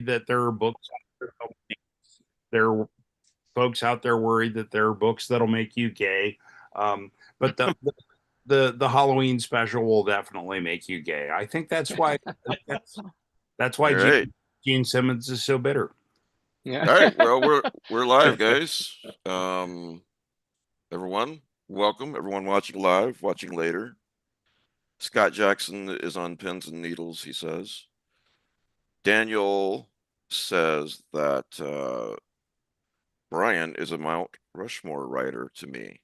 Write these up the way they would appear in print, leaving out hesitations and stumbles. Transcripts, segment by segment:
that there are books out there are folks out there worried that there are books that'll make you gay. But the Halloween special will definitely make you gay. I think that's that's All why right. Gene Simmons is so bitter. Yeah. All right. Well, we're live, guys. Everyone, welcome. Everyone watching live, watching later. Scott Jackson is on pins and needles, he says. Daniel says that Brian is a Mount Rushmore writer to me.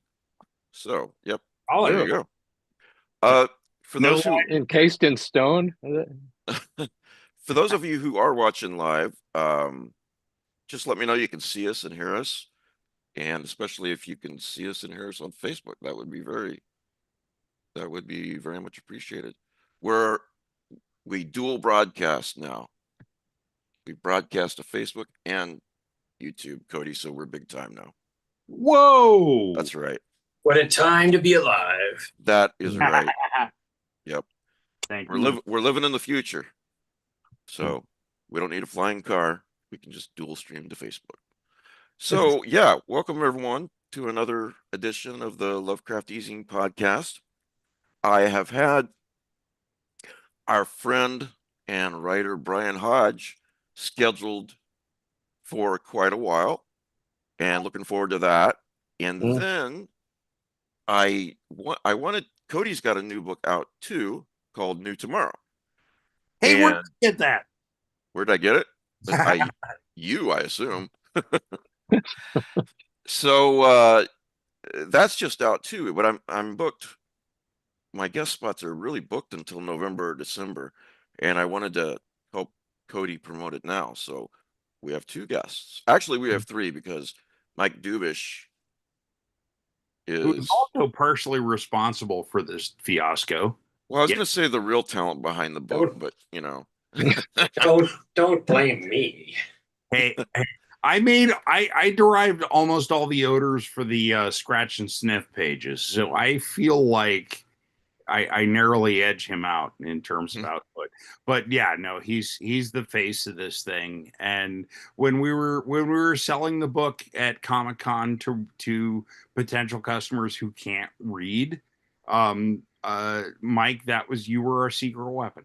So, yep, Oh, there yeah. you go. Uh, for No those who Encased in stone. for those of you who are watching live, just let me know you can see us and hear us. And especially if you can see us and hear us on Facebook, that would be very much appreciated. We dual broadcast now. We broadcast to Facebook and YouTube, Cody, so we're big time now. Whoa. That's right. What a time to be alive. That is right. Yep. Thank We're you. we're living in the future. So we don't need a flying car. We can just dual stream to Facebook. So yeah, welcome everyone to another edition of the Lovecraft eZine podcast. I have had our friend and writer Brian Hodge scheduled for quite a while, and looking forward to that. And then I wanted Cody's got a new book out too called New Tomorrow. Hey, And where'd you get that? where'd I get it? I assume. So that's just out too, but I'm booked. My guest spots are really booked until November or December, and I wanted to help Cody promote it now. So we have two guests. Actually, we have three because Mike Dubish Who's is, also partially responsible for this fiasco. well, I was Yeah. going to say the real talent behind the book, Don't- but you know. Don't blame me. Hey, I derived almost all the odors for the scratch and sniff pages, so I feel like I narrowly edge him out in terms of output. But yeah, no, he's the face of this thing. And when we were selling the book at Comic-Con to potential customers who can't read, Mike, you were our secret weapon.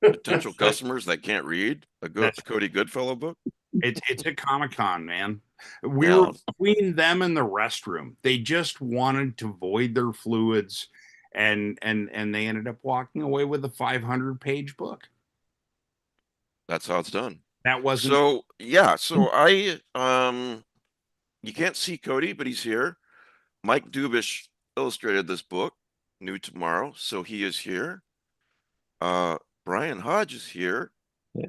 Potential customers that can't read a Cody Goodfellow book. It's a Comic-Con, man. We Yeah. were between them and the restroom. They just wanted to void their fluids, and they ended up walking away with a 500-page book. That's how it's done. That wasn't So yeah. So you can't see Cody, but he's here. Mike Dubish illustrated this book, New Tomorrow, so he is here. Brian Hodge is here. Yeah.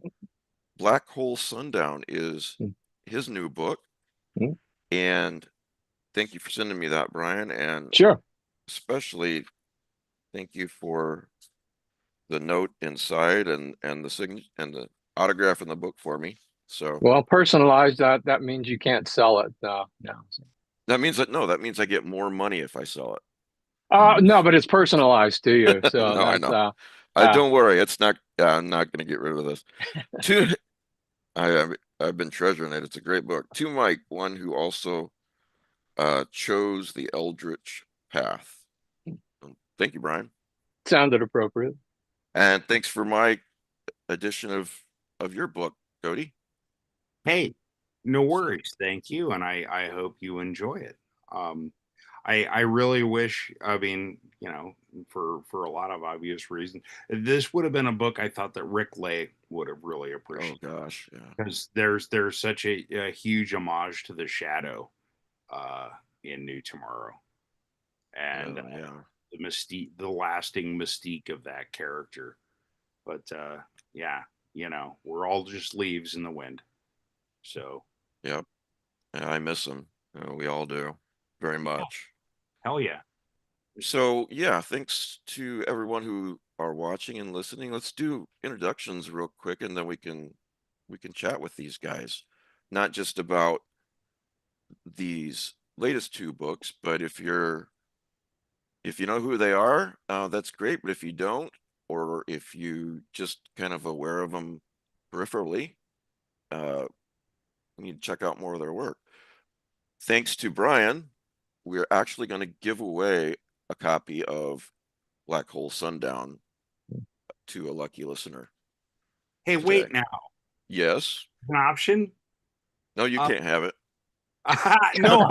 Black Hole Sundown is his new book. And thank you for sending me that, Brian. And Sure. especially thank you for the note inside and the signature and the autograph in the book for me. So Well, personalized, that means you can't sell it. No. that means I get more money if I sell it. No, but it's personalized to you. So No, I that's know. Don't worry. It's not. I'm not going to get rid of this. Two. I've been treasuring it. It's a great book. To Mike, one who also chose the Eldritch path. Thank you, Brian. sounded appropriate. And thanks for my edition of your book, Cody. Hey, no worries. Thank you, and I hope you enjoy it. I really wish. I mean, for a lot of obvious reasons, this would have been a book I thought that Rick Lay would have really appreciated. Oh gosh, yeah. Because there's such a huge homage to the Shadow in New Tomorrow, and the mystique, the lasting mystique of that character. But yeah, we're all just leaves in the wind. So yep, I miss him. We all do very much. Hell yeah. So yeah, thanks to everyone who are watching and listening. Let's do introductions real quick, and then we can chat with these guys, not just about these latest two books, but if you know who they are, that's great. But if you don't, or if you just kind of aware of them peripherally, you need to check out more of their work. Thanks to Brian, we're actually going to give away a copy of Black Hole Sundown to a lucky listener. Hey, today. wait now. Yes. An option? No, you can't have it. No.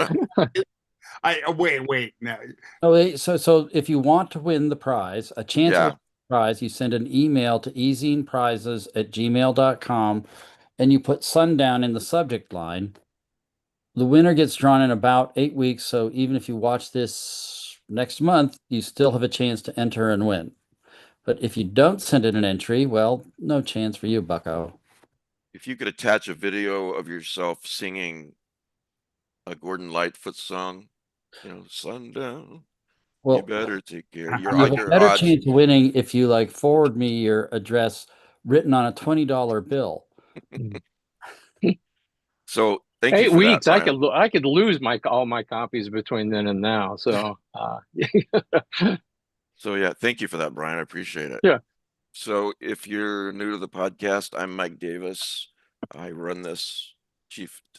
Wait. No. Oh, so if you want to win the prize, a chance Yeah. of the prize, you send an email to ezineprizes@gmail.com and you put sundown in the subject line. The winner gets drawn in about 8 weeks, so even if you watch this next month, you still have a chance to enter and win. But if you don't send in an entry, well, no chance for you, bucko. If you could attach a video of yourself singing a Gordon Lightfoot song, sundown, Well, you better take care. You're you like have a your better Hodge. chance of winning if you forward me your address written on a $20 bill. So thank you 8 for weeks. that, Brian. I could lose all my copies between then and now. So So yeah, thank you for that, Brian. I appreciate it. Yeah. So if you're new to the podcast, I'm Mike Davis. I run this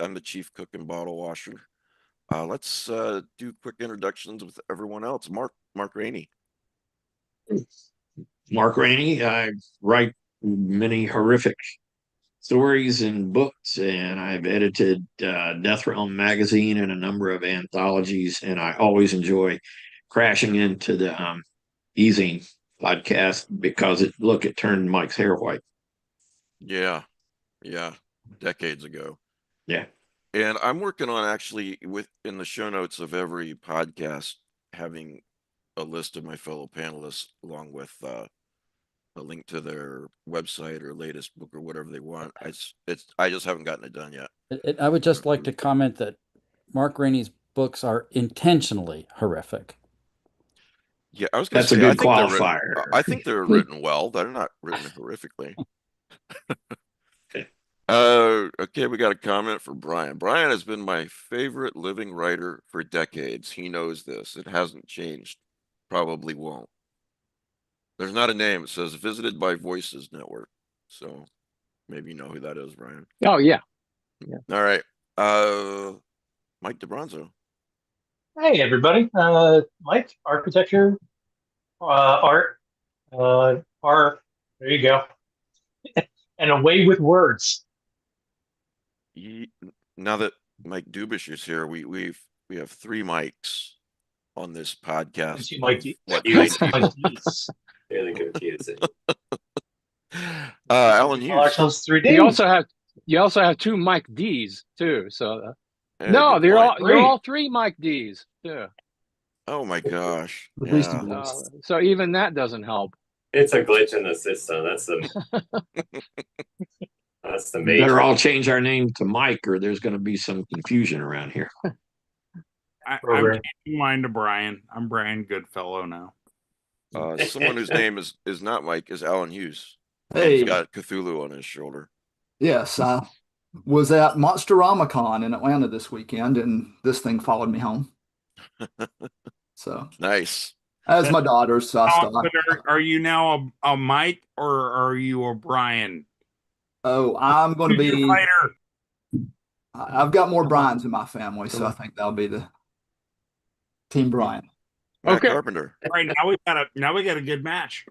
I'm the chief cook and bottle washer. Let's do quick introductions with everyone else. Mark Rainey. Mark Rainey. I write many horrific stories and books, and I've edited Death Realm magazine and a number of anthologies, and I always enjoy crashing into the eZine podcast because it turned Mike's hair white. Yeah, decades ago. Yeah. And I'm working on actually in the show notes of every podcast having a list of my fellow panelists along with a link to their website or latest book or whatever they want. I just haven't gotten it done yet. I would just like to comment that Mark Rainey's books are intentionally horrific. Yeah, I was going to say, That's a good qualifier. I think they're written well. They're not written horrifically. Okay, we got a comment for Brian. Brian has been my favorite living writer for decades. He knows this. It hasn't changed. Probably won't. There's not a name. It says visited by Voices Network. So maybe you know who that is, Brian. oh yeah. All right. Mike DeBronzo. Hey everybody, Mike, architecture, art, art. There you go, and away with words. Now that Mike Dubish is here, we have 3 mics on this podcast. You might be What, You- 9 people? Really confusing. Alan Call Hughes. ourselves 3D. You also have 2 Mike D's too. So Yeah, no, good you're point. all 3 Mike D's too. Oh my gosh. At least Yeah. So even that doesn't help. It's a glitch in the system. That's the We major. better all change our name to Mike, or there's going to be some confusion around here. I'm Program. changing mine to Brian. I'm Brian Goodfellow now. Someone whose name is not Mike is Alan Hughes. Hey, He's got Cthulhu on his shoulder. yes, I was at Monsterama in Atlanta this weekend, and this thing followed me home. So, Nice. as my daughter's, so I stopped. But are you now a Mike or are you a Brian? Oh, I'm going to Who's your be. fighter? I've got more Bryans in my family, so I think that'll be the Team Brian. Matt Okay. Carpenter. All right, now we got a good match.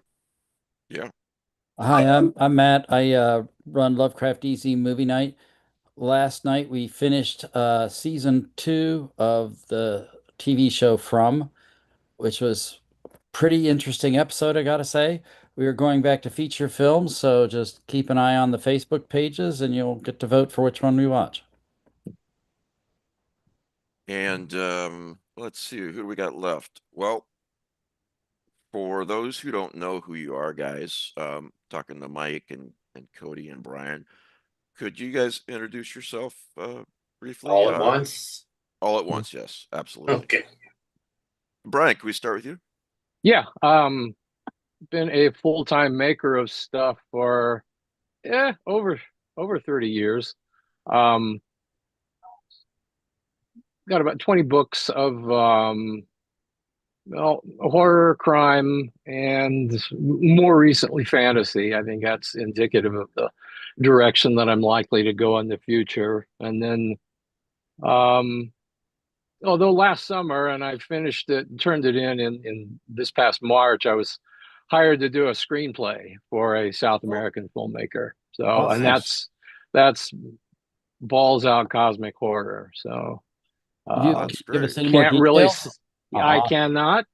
Hi, I'm Matt. I run Lovecraft eZine Movie Night. Last night we finished season 2 of the TV show From, which was a pretty interesting episode, I gotta say. We are going back to feature films, so just keep an eye on the Facebook pages and you'll get to vote for which one we watch. And let's see, who do we got left? Well, for those who don't know who you are, guys, talking to Mike and Cody and Brian, could you guys introduce yourself briefly? All at once. All at once, yes, absolutely. Okay. Brian, can we start with you? Yeah. Been a full-time maker of stuff for over 30 years. Got about 20 books of horror, crime, and more recently fantasy. I think that's indicative of the direction that I'm likely to go in the future. And then, although last summer, and I finished it, turned it in this past March, I was hired to do a screenplay for a South American filmmaker. So, and Nice. that's balls out cosmic horror. So, Could you That's give us great. any more can't really, details? I Ah, cannot.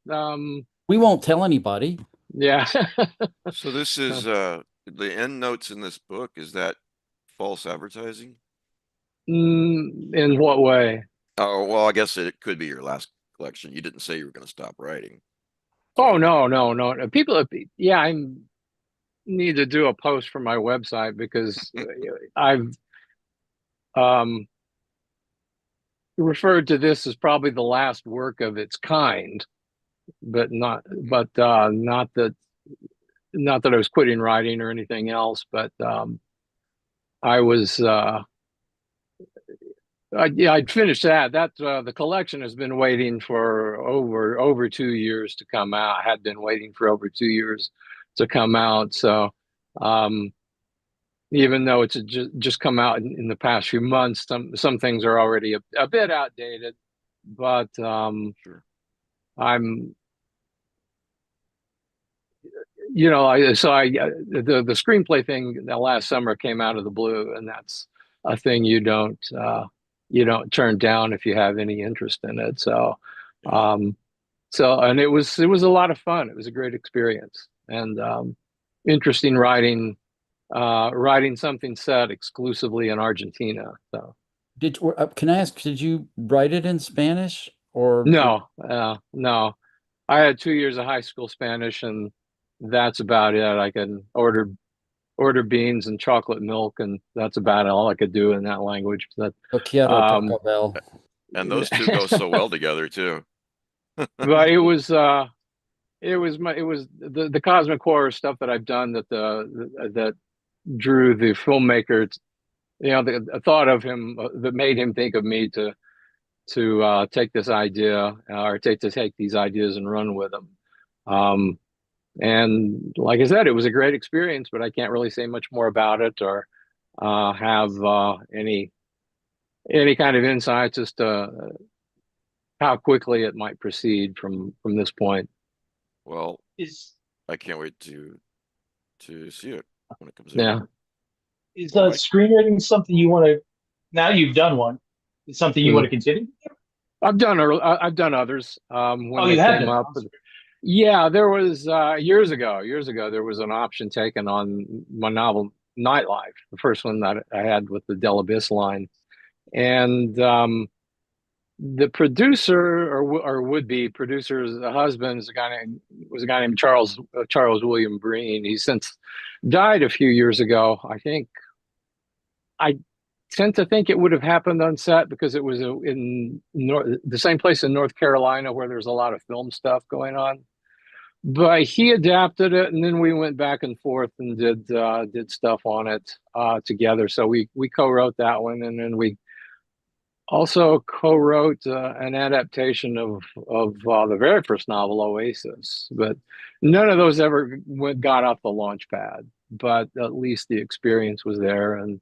we won't tell anybody. Yeah. So this is the end notes in this book. Is that false advertising? In what way? Oh, well, I guess it could be your last collection. You didn't say you were going to stop writing. Oh, So, no. People, yeah, I need to do a post for my website because I've referred to this as probably the last work of its kind, but not that I was quitting writing or anything else, but I was I'd finished that. The collection has been waiting for over 2 years to come out. Had been waiting for over 2 years to come out. So um, even though it's just come out in the past few months, some things are already a bit outdated. But sure. I'm the screenplay thing that last summer came out of the blue, and that's a thing you don't turn down if you have any interest in it. So, um, and it was a lot of fun. It was a great experience and interesting writing something set exclusively in Argentina. So Can I ask, did you write it in Spanish or no. I had 2 years of high school Spanish, and that's about it. I can order beans and chocolate milk, and that's about all I could do in that language. But Quiero Taco Bell? And those two go so well together too. but it was the cosmic horror stuff that I've done that drew the filmmaker. The thought of him that made him think of me to take this idea or take these ideas and run with them. And like I said, it was a great experience, but I can't really say much more about it or have any kind of insights as to how quickly it might proceed from this point. Well, Is I can't wait to see it when it comes Yeah. out. is Mike? screenwriting something you want to? Now you've done one. Is something you want to continue? I've done others when Oh, they you have came done. up. Yeah, there was years ago there was an option taken on my novel Nightlife, the first one that I had with the Del Abyss line, and the producer or would be producer's husband is was a guy named Charles William Breen. He's since died a few years ago. I tend to think it would have happened on set because it was in the same place in North Carolina where there's a lot of film stuff going on. But he adapted it, and then we went back and forth and did stuff on it together. So we co-wrote that one, and then we also co-wrote an adaptation of the very first novel, Oasis. But none of those ever got off the launch pad. But at least the experience was there, and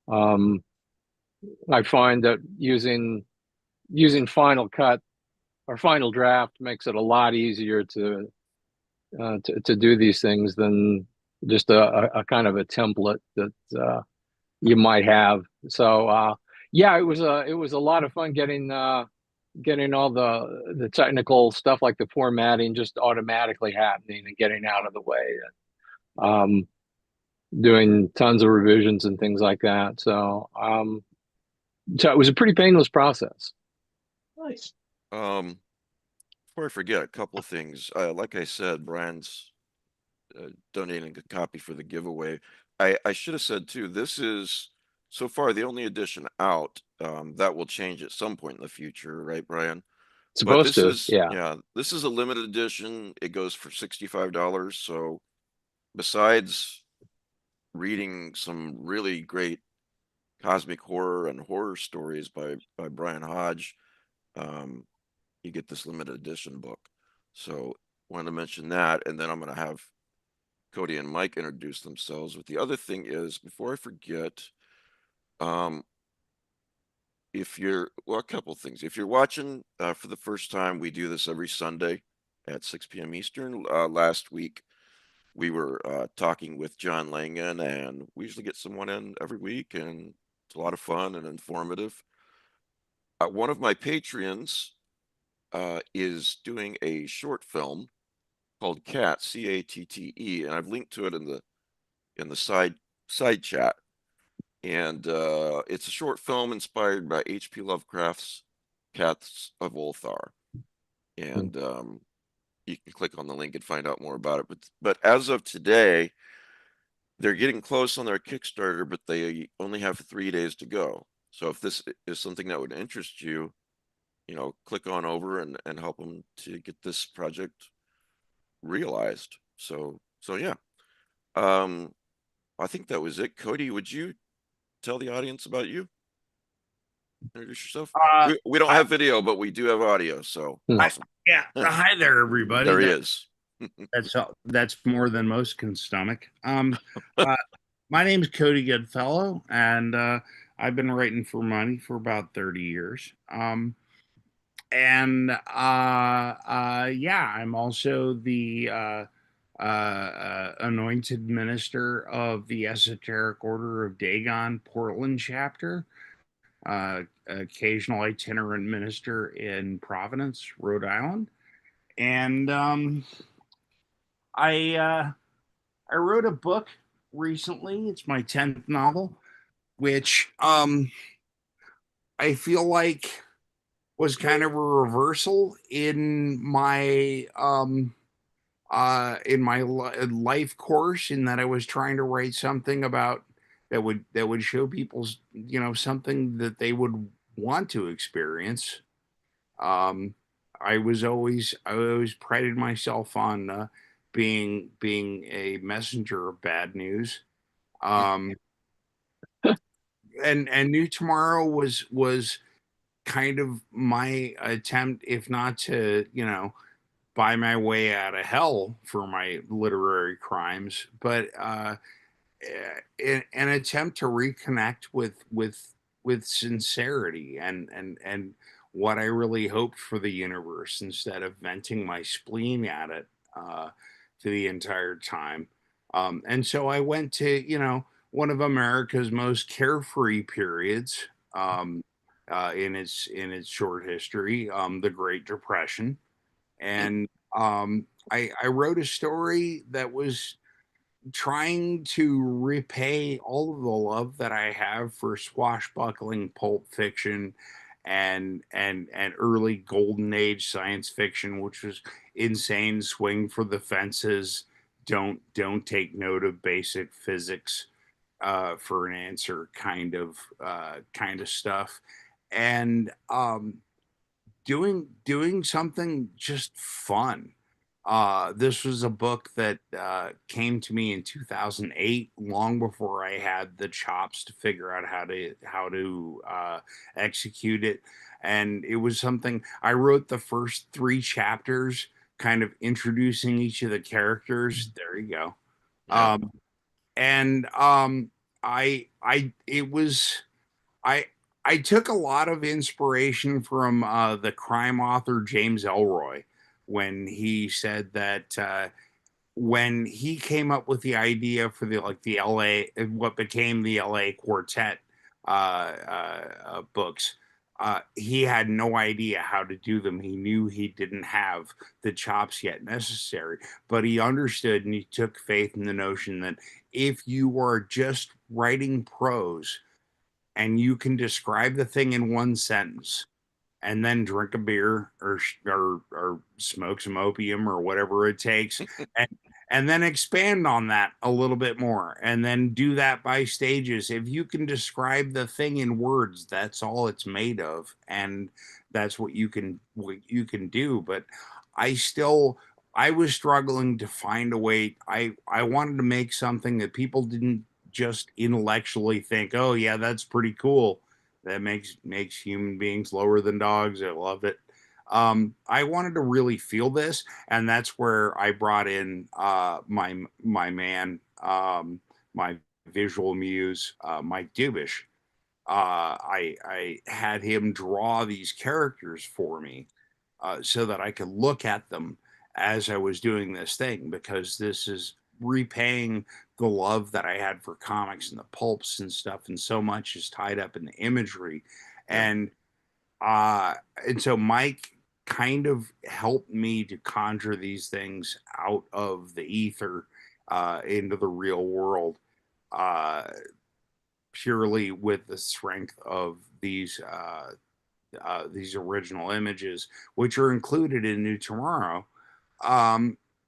I find that using Final Cut or Final Draft makes it a lot easier to do these things than just a kind of a template that you might have. So yeah, it was a lot of fun getting all the technical stuff like the formatting just automatically happening and getting out of the way. Doing tons of revisions and things like that. So it was a pretty painless process. Nice. Before I forget, a couple of things. Like I said, Brian's donating a copy for the giveaway. I should have said too, this is so far the only edition out. That will change at some point in the future, right, Brian? Supposed to, yeah, this is a limited edition. It goes for $65. So besides reading some really great cosmic horror and horror stories by Brian Hodge, you get this limited edition book. So wanted to mention that, and then I'm going to have Cody and Mike introduce themselves. But the other thing is, before I forget, if you're, well, a couple of things. If you're watching for the first time, we do this every Sunday at 6 p.m. Eastern. Last week, we were talking with John Langan, and we usually get someone in every week, and it's a lot of fun and informative. One of my Patreons is doing a short film called Cat, C-A-T-T-E, and I've linked to it in the side chat. And it's a short film inspired by H.P. Lovecraft's Cats of Ulthar. And you can click on the link and find out more about it. But as of today, they're getting close on their Kickstarter, but they only have 3 days to go. So if this is something that would interest you, click on over and help them to get this project realized. So yeah. I think that was it. Cody, would you tell the audience about you? Introduce yourself. We don't have video, but we do have audio. So awesome. Yeah. Hi there, everybody. There he is. That's more than most can stomach. My name is Cody Goodfellow, and I've been writing for money for about 30 years. Yeah, I'm also the anointed minister of the Esoteric Order of Dagon Portland chapter. Occasional itinerant minister in Providence, Rhode Island, and I wrote a book recently. It's my 10th novel, which I feel like was kind of a reversal in my life course, in that I was trying to write something about that would show people, something that they would want to experience. I always prided myself on being a messenger of bad news. And New Tomorrow was kind of my attempt, if not to, buy my way out of hell for my literary crimes, but an attempt to reconnect with sincerity and what I really hoped for the universe, instead of venting my spleen at it to the entire time. And so I went to, one of America's most carefree periods in its short history, the Great Depression. And I wrote a story that was trying to repay all of the love that I have for swashbuckling pulp fiction and early golden age science fiction, which was insane, swing for the fences, don't take note of basic physics for an answer kind of stuff, and doing something just fun. This was a book that came to me in 2008, long before I had the chops to figure out how to execute it. And it was something I wrote the first 3 chapters, kind of introducing each of the characters. There you go. Yeah. I took a lot of inspiration from the crime author James Ellroy, when he said that when he came up with the idea for the LA, what became the LA Quartet books, he had no idea how to do them. He knew he didn't have the chops yet necessary, but he understood, and he took faith in the notion that if you are just writing prose and you can describe the thing in one sentence, and then drink a beer or smoke some opium or whatever it takes, and then expand on that a little bit more, and then do that by stages. If you can describe the thing in words, that's all it's made of, and that's what you can do. But I was struggling to find a way. I wanted to make something that people didn't just intellectually think, oh yeah, that's pretty cool, that makes human beings lower than dogs. I love it. I wanted to really feel this, and that's where I brought in my man, my visual muse, Mike Dubish. I had him draw these characters for me so that I could look at them as I was doing this thing, because this is repaying the love that I had for comics and the pulps and stuff, and so much is tied up in the imagery. Yeah. And so Mike kind of helped me to conjure these things out of the ether into the real world, purely with the strength of these original images, which are included in New Tomorrow,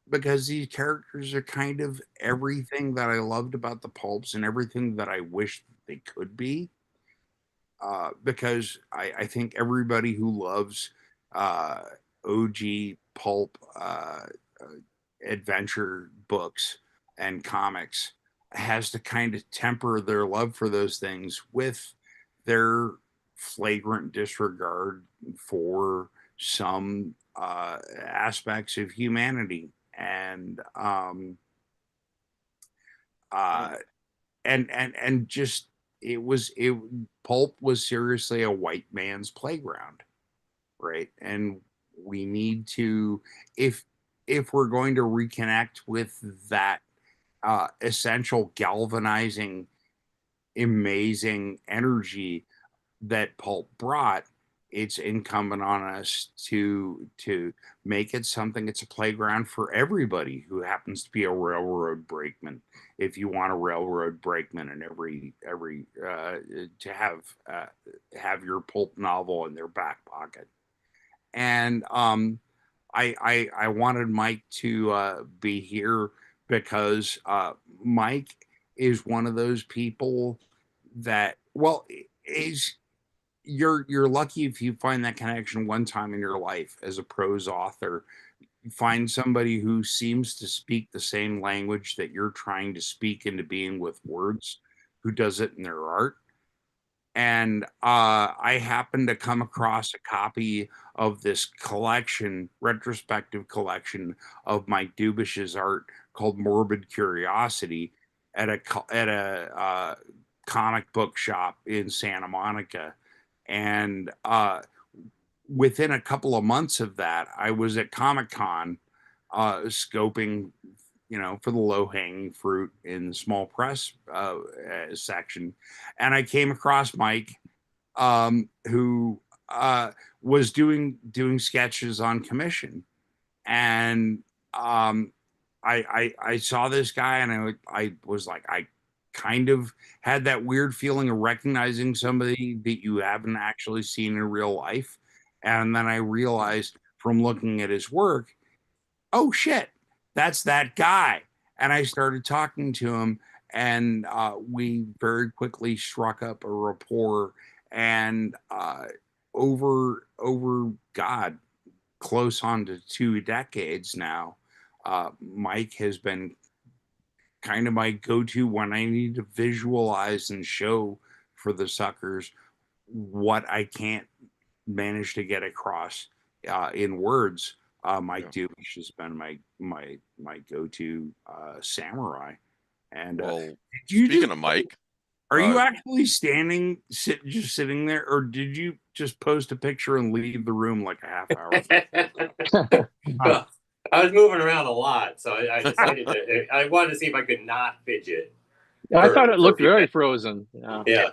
because these characters are kind of everything that I loved about the pulps and everything that I wished they could be. Because I think everybody who loves OG pulp adventure books and comics has to kind of temper their love for those things with their flagrant disregard for some aspects of humanity. And just it pulp was seriously a white man's playground, right? And we need to, if we're going to reconnect with that essential galvanizing amazing energy that pulp brought, it's incumbent on us to make it something. It's a playground for everybody who happens to be a railroad brakeman. If you want a railroad brakeman in every to have your pulp novel in their back pocket. And I wanted Mike to be here because Mike is one of those people that, well, is you're lucky if you find that connection one time in your life as a prose author. You find somebody who seems to speak the same language that you're trying to speak into being with words, who does it in their art. And I happened to come across a copy of this collection, retrospective collection of Mike Dubish's art called Morbid Curiosity at a comic book shop in Santa Monica. And within a couple of months of that, I was at Comic-Con scoping, for the low-hanging fruit in the small press section. And I came across Mike, who was doing sketches on commission. And I saw this guy, and I was like, I kind of had that weird feeling of recognizing somebody that you haven't actually seen in real life. And then I realized from looking at his work, oh shit, that's that guy. And I started talking to him, and we very quickly struck up a rapport. And over God, close on to 2 decades now, Mike has been kind of my go-to when I need to visualize and show for the suckers what I can't manage to get across in words. Mike Dubish has been my go-to samurai. And well, speaking of Mike, are you actually just sitting there, or did you just post a picture and leave the room like a half hour? Well, I was moving around a lot, so I decided I wanted to see if I could not fidget. I thought it looked very frozen. Yeah.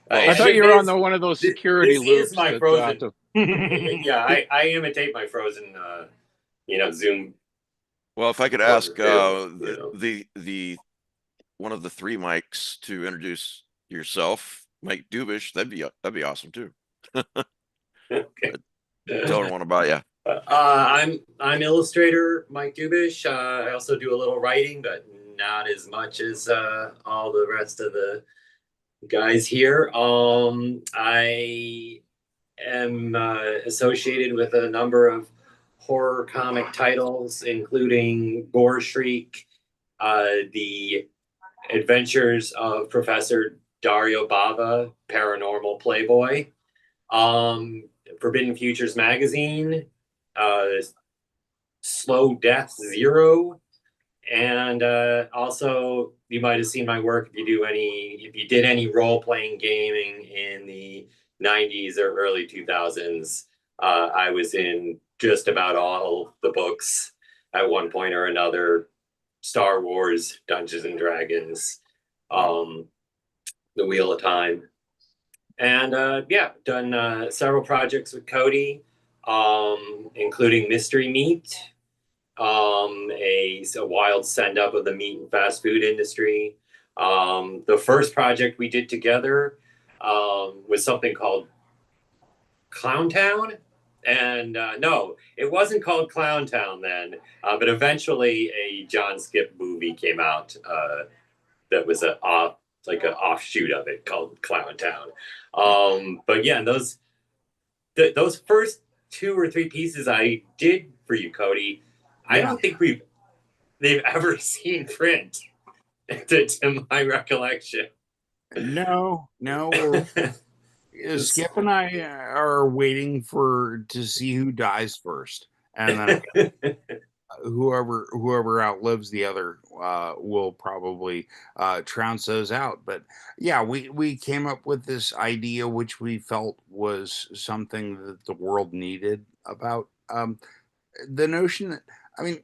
I thought you were on one of those security loops. This is my frozen. Yeah, I imitate my frozen, Zoom. Well, if I could ask the one of the 3 mics to introduce yourself, Mike Dubish, that'd be awesome too. Okay. Tell everyone about you. I'm illustrator Mike Dubish. I also do a little writing, but not as much as all the rest of the guys here. I am associated with a number of horror comic titles, including Gore Shriek, The Adventures of Professor Dario Bava, Paranormal Playboy, Forbidden Futures magazine, Slow Death Zero. And also, you might have seen my work if you did any role playing gaming in the 90s or early 2000s. I was in just about all the books at one point or another. Star Wars, Dungeons and Dragons, The Wheel of Time, and done several projects with Cody, including Mystery Meat, a wild send up of the meat and fast food industry. The first project we did together was something called Clown Town. And no, it wasn't called Clown Town then, but eventually a John Skip movie came out that was like an offshoot of it called Clown Town. But yeah, those first 2 or 3 pieces I did for you, Cody, I don't think they've ever seen print, to my recollection. No. Skip and I are waiting to see who dies first, and then whoever outlives the other will probably trounce those out. But yeah, we came up with this idea, which we felt was something that the world needed, about the notion that, I mean,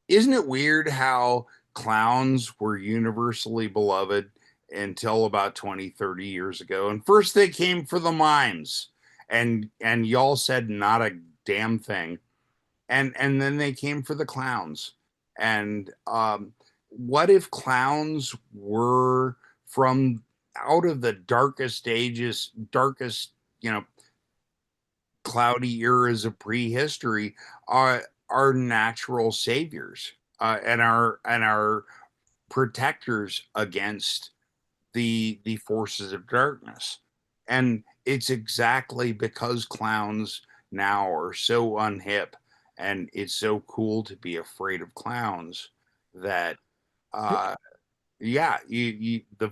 isn't it weird how clowns were universally beloved until about 20, 30 years ago? And first they came for the mimes, and y'all said not a damn thing. And then they came for the clowns. And what if clowns were from out of the darkest ages, darkest, cloudy eras of prehistory, are natural saviors, and are protectors against the forces of darkness. And it's exactly because clowns now are so unhip, and it's so cool to be afraid of clowns, that the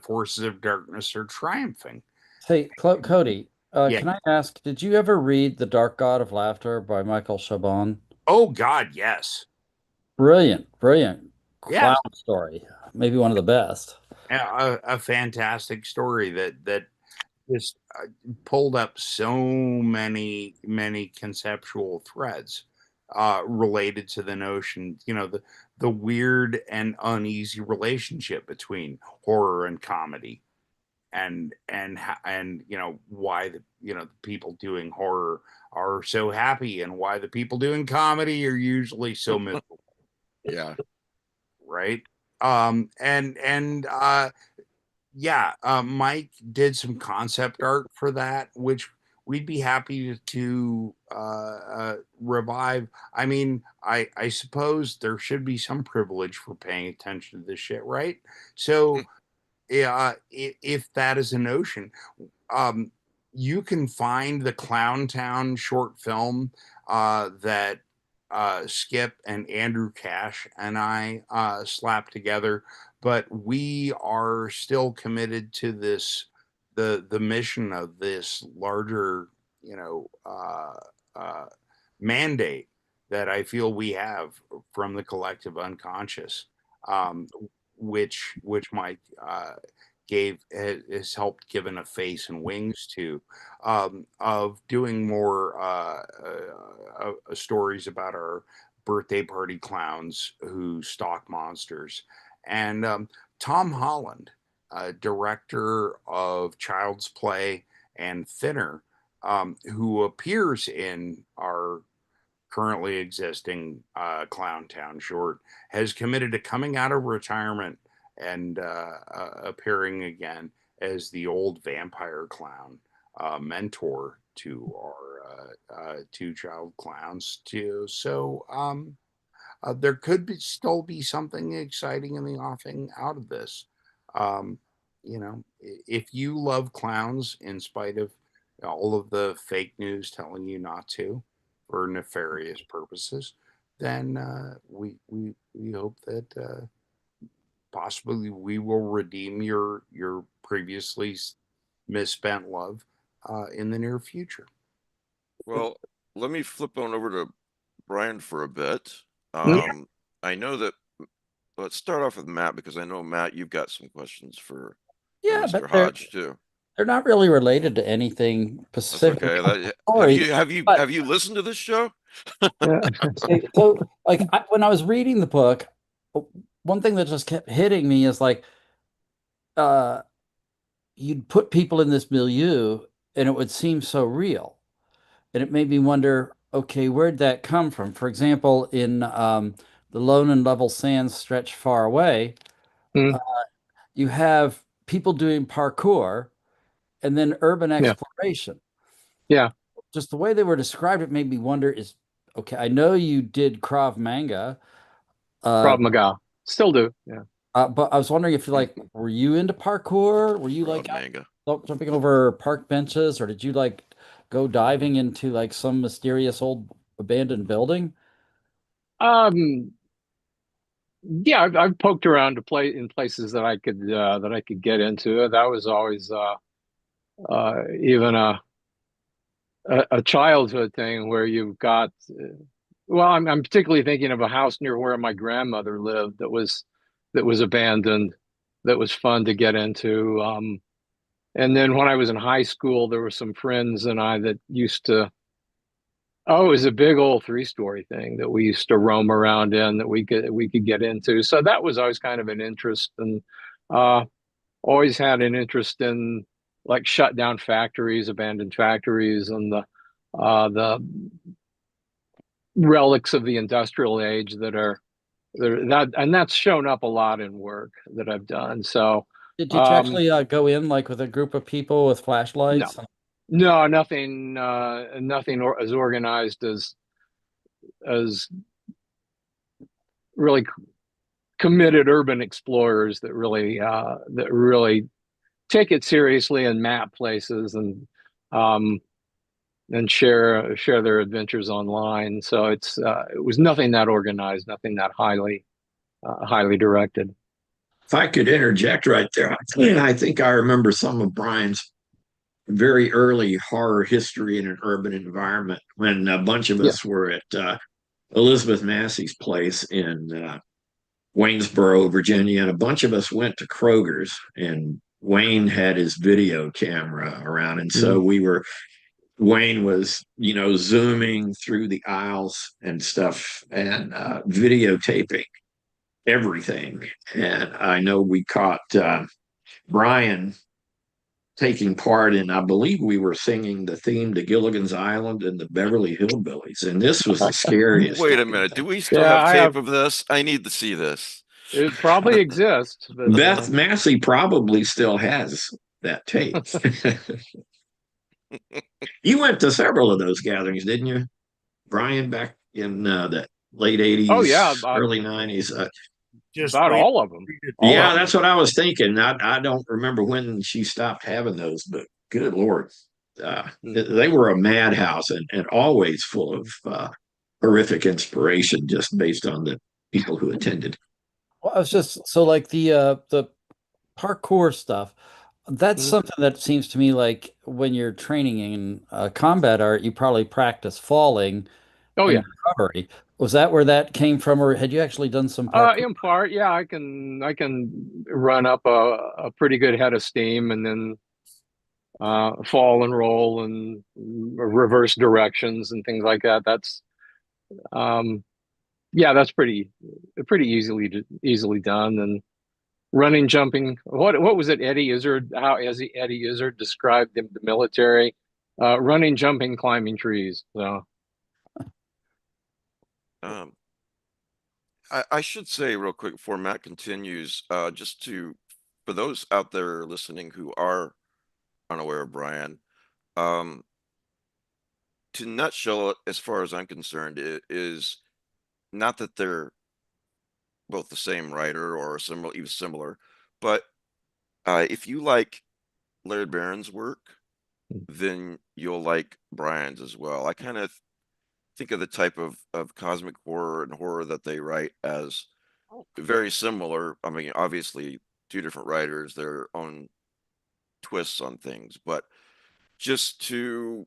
forces of darkness are triumphing. Hey, Cody, Yeah. can I ask, did you ever read The Dark God of Laughter by Michael Chabon? Oh God, yes. Brilliant Yes. clown story. Maybe one of the best. A fantastic story that just pulled up so many conceptual threads related to the notion, the weird and uneasy relationship between horror and comedy, and why the people doing horror are so happy, and why the people doing comedy are usually so miserable. Yeah. Right. Mike did some concept art for that, which we'd be happy to revive. I mean, I suppose there should be some privilege for paying attention to this shit, right? So, if that is a notion, you can find the Clown Town short film that Skip and Andrew Cash and I slapped together, but we are still committed to the mission of this larger, mandate that I feel we have from the collective unconscious, um, which Mike has helped given a face and wings to, of doing more stories about our birthday party clowns who stalk monsters. And Tom Holland, director of Child's Play and Thinner, who appears in our currently existing Clown Town short, has committed to coming out of retirement and appearing again as the old vampire clown mentor to our two child clowns too. So there could still be something exciting in the offing out of this. Um, if you love clowns in spite of all of the fake news telling you not to, for nefarious purposes, then we hope that possibly we will redeem your previously misspent love in the near future. Well, let me flip on over to Brian for a bit. Mm. I know that. Let's start off with Matt, because I know, Matt, you've got some questions for Yeah, Mr. but they're Hodge too. not really related to anything That's specific. okay. Story, but Have you listened to this show? Yeah. so like when I was reading the book, one thing that just kept hitting me is like uh you'd put people in this milieu and it would seem so real. And it made me wonder, okay, where'd that come from? For example, in the lone and level sands stretch far away, Mm. uh, you have people doing parkour and then urban Yeah. exploration. Yeah. Just the way they were described, it made me wonder is, okay, I know you did Krav Maga, Krav Maga. Still do. Yeah. but I was wondering if you like, were you into parkour? Were you like Manga. jumping over park benches, or did you like go diving into like some mysterious old abandoned building? Um, yeah, I've poked around to play in places that I could get into. That was always even a childhood thing where you've got. Well, I'm particularly thinking of a house near where my grandmother lived that was abandoned, that was fun to get into. And then when I was in high school, there were some friends and I that used to. Oh, it was a big old three-story thing that we used to roam around in that we could get into. So that was always kind of an interest, and uh, always had an interest in like shut down factories, abandoned factories, and the relics of the industrial age and that's shown up a lot in work that I've done. So Did you um, actually go in like with a group of people with no, flashlights? no, nothing as organized as really committed urban explorers that really take it seriously and map places um, and share their adventures online. So it was nothing that organized, nothing that highly directed. If I could interject right there, I think I remember some of Brian's very early horror history in an urban environment when a bunch of Yeah. us were at Elizabeth Massey's place in Waynesboro, Virginia, and a bunch of us went to Kroger's, and Wayne had his video camera around, and so Wayne was, zooming through the aisles and stuff and videotaping everything. And I know we caught Brian taking part in, I believe we were singing the theme to Gilligan's Island and the Beverly Hillbillies. And this was the scariest. Wait a minute. Do we still Yeah, have I tape have. of this? I need to see this. It probably exists, but Beth Massey probably still has that tape. You went to several of those gatherings, didn't you, Brian, back in the late 80s, oh yeah, early 90s? Just about wait. all of them. Yeah, that's what I was thinking. I don't remember when she stopped having those, but good Lord. They were a madhouse and always full of horrific inspiration just based on the people who attended. Well, I was just so like the parkour stuff. That's Mhm. something that seems to me like when you're training in combat art, you probably practice falling Oh and yeah. recovery. Was that where that came from, or had you actually done some parkour? In part, yeah, I can run up a pretty good head of steam and then fall and roll and reverse directions and things like that. That's um, yeah, that's pretty easily done. And running, jumping. What was it? Eddie Izzard? How Eddie Izzard described the military? Running, jumping, climbing trees. So Um, I should say real quick before Matt continues, for those out there listening who are unaware of Brian, um, to nutshell it, as far as I'm concerned, it is not that they're both the same writer or similar, even similar, but if you like Laird Barron's work, then you'll like Brian's as well. I kind of think of the type of cosmic horror and horror that they write as very similar. I mean, obviously, two different writers, their own twists on things, but just to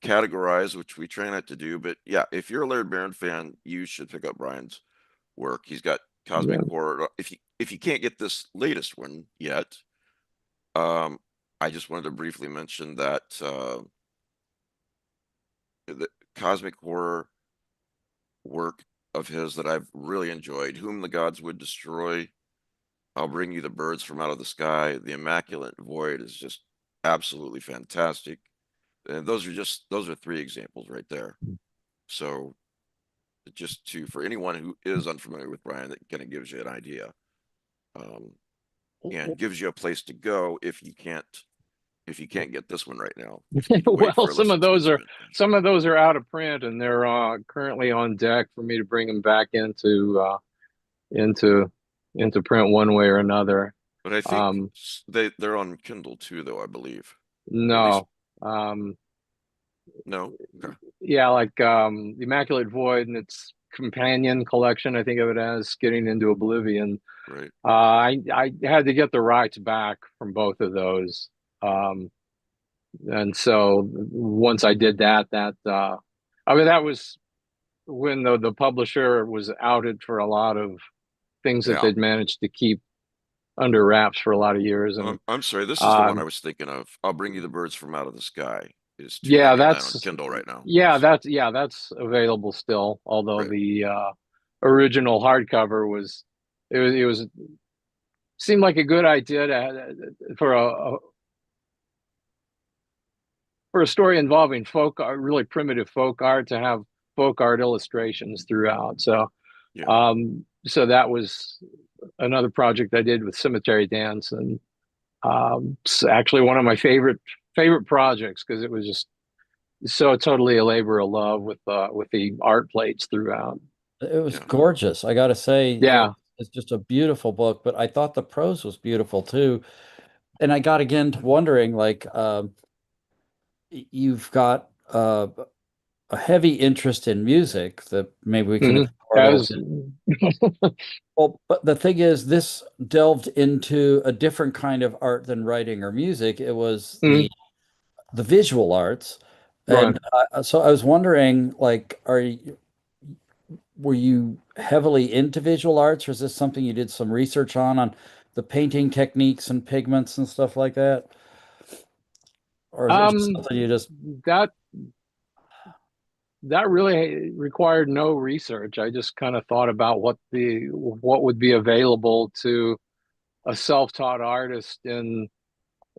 categorize, which we try not to do, but yeah, if you're a Laird Barron fan, you should pick up Brian's work. He's got cosmic horror. If you can't get this latest one yet, I just wanted to briefly mention that the cosmic horror work of his that I've really enjoyed, Whom the Gods Would Destroy, I'll Bring You the Birds from Out of the Sky, The Immaculate Void is just absolutely fantastic. And those are 3 examples right there. So just for anyone who is unfamiliar with Brian, that kind of gives you an idea. And gives you a place to go if you can't get this one right now. Well, some of those are out of print, and they're currently on deck for me to bring them back into print one way or another. But I think they're on Kindle too, though, I believe. No. No. Okay. Yeah, like The Immaculate Void and its companion collection, I think of it as Getting into Oblivion. Right. I had to get the rights back from both of those. And so once I did that, I mean, that was when the publisher was outed for a lot of things that they'd managed to keep under wraps for a lot of years. And I'm sorry, this is the one I was thinking of. I'll Bring You the Birds from Out of the Sky. Is that's on Kindle right now. That's available still. Although the original hardcover was seemed like a good idea for a story involving folk art, really primitive folk art, to have folk art illustrations throughout. So, so that was another project I did with Cemetery Dance, and it's actually one of my favorite projects because it was just so totally a labor of love with the art plates throughout. It was gorgeous, I gotta say. It's just a beautiful book, but I thought the prose was beautiful too. And I got again to wondering, like, you've got a heavy interest in music that maybe we can well, but the thing is, this delved into a different kind of art than writing or music. It was the visual arts. And so I was wondering, like, were you heavily into visual arts, or is this something you did some research on the painting techniques and pigments and stuff like that? Or is it something you just that really required no research. I just kind of thought about what would be available to a self-taught artist in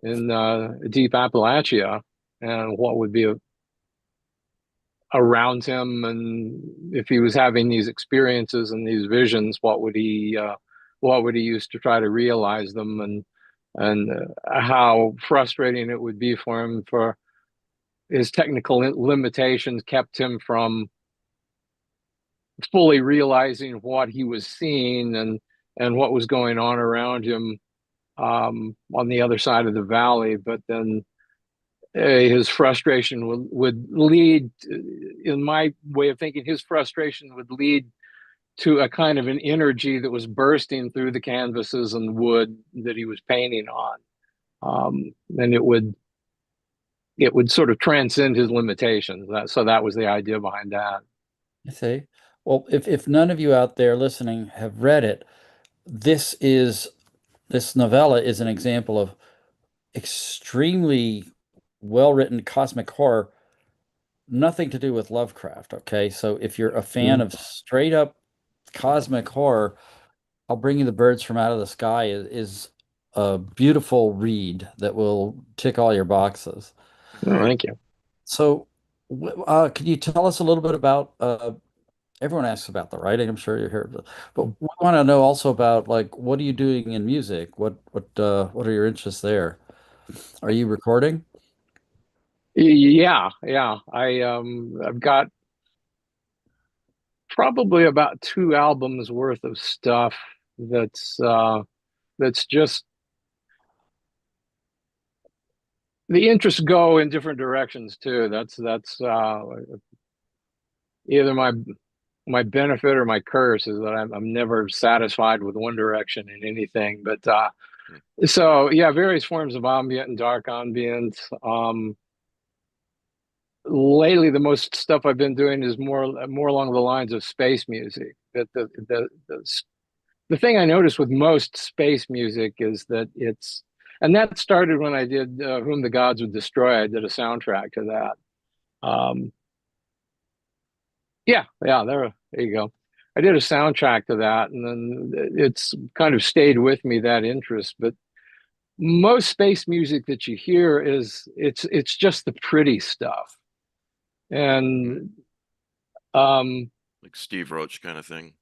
deep Appalachia, and what would be around him, and if he was having these experiences and these visions, what would he use to try to realize them, and how frustrating it would be for him, for his technical limitations kept him from fully realizing what he was seeing and what was going on around him on the other side of the valley. But then his frustration would lead, in my way of thinking, his frustration would lead to a kind of an energy that was bursting through the canvases and wood that he was painting on. And it would sort of transcend his limitations. So that was the idea behind that. I see. Well, if none of you out there listening have read it, this novella is an example of extremely well-written cosmic horror, nothing to do with Lovecraft. Okay, so if you're a fan of straight up cosmic horror, I'll Bring You the Birds from Out of the Sky is a beautiful read that will tick all your boxes. Oh, thank you. So can you tell us a little bit about everyone asks about the writing, I'm sure you're here, but we want to know also about, like, what are you doing in music? What are your interests there? Are you recording? Yeah. I've got probably about 2 albums worth of stuff that's just, the interests go in different directions too. That's either my benefit or my curse, is that I'm never satisfied with one direction in anything. But so yeah, various forms of ambient and dark ambient. lately the most stuff I've been doing is more along the lines of space music. That the thing I noticed with most space music is that and that started when I did Whom the Gods Would Destroy. I did a soundtrack to that. There you go. I did a soundtrack to that, and then it's kind of stayed with me, that interest. But most space music that you hear it's just the pretty stuff, and like Steve Roach kind of thing.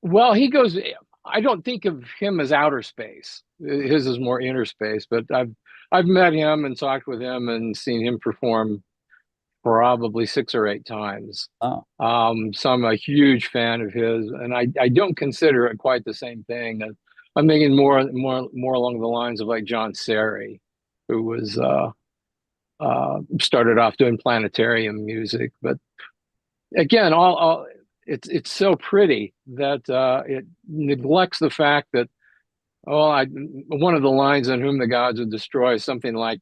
well, he goes. I don't think of him as outer space. His is more inner space. But I've met him and talked with him and seen him perform probably 6 or 8 times. Oh. So I'm a huge fan of his, and I don't consider it quite the same thing. I'm thinking more along the lines of like John Serry, who was started off doing planetarium music. But again, all it's so pretty that it neglects the fact that one of the lines on Whom the Gods Would Destroy is something like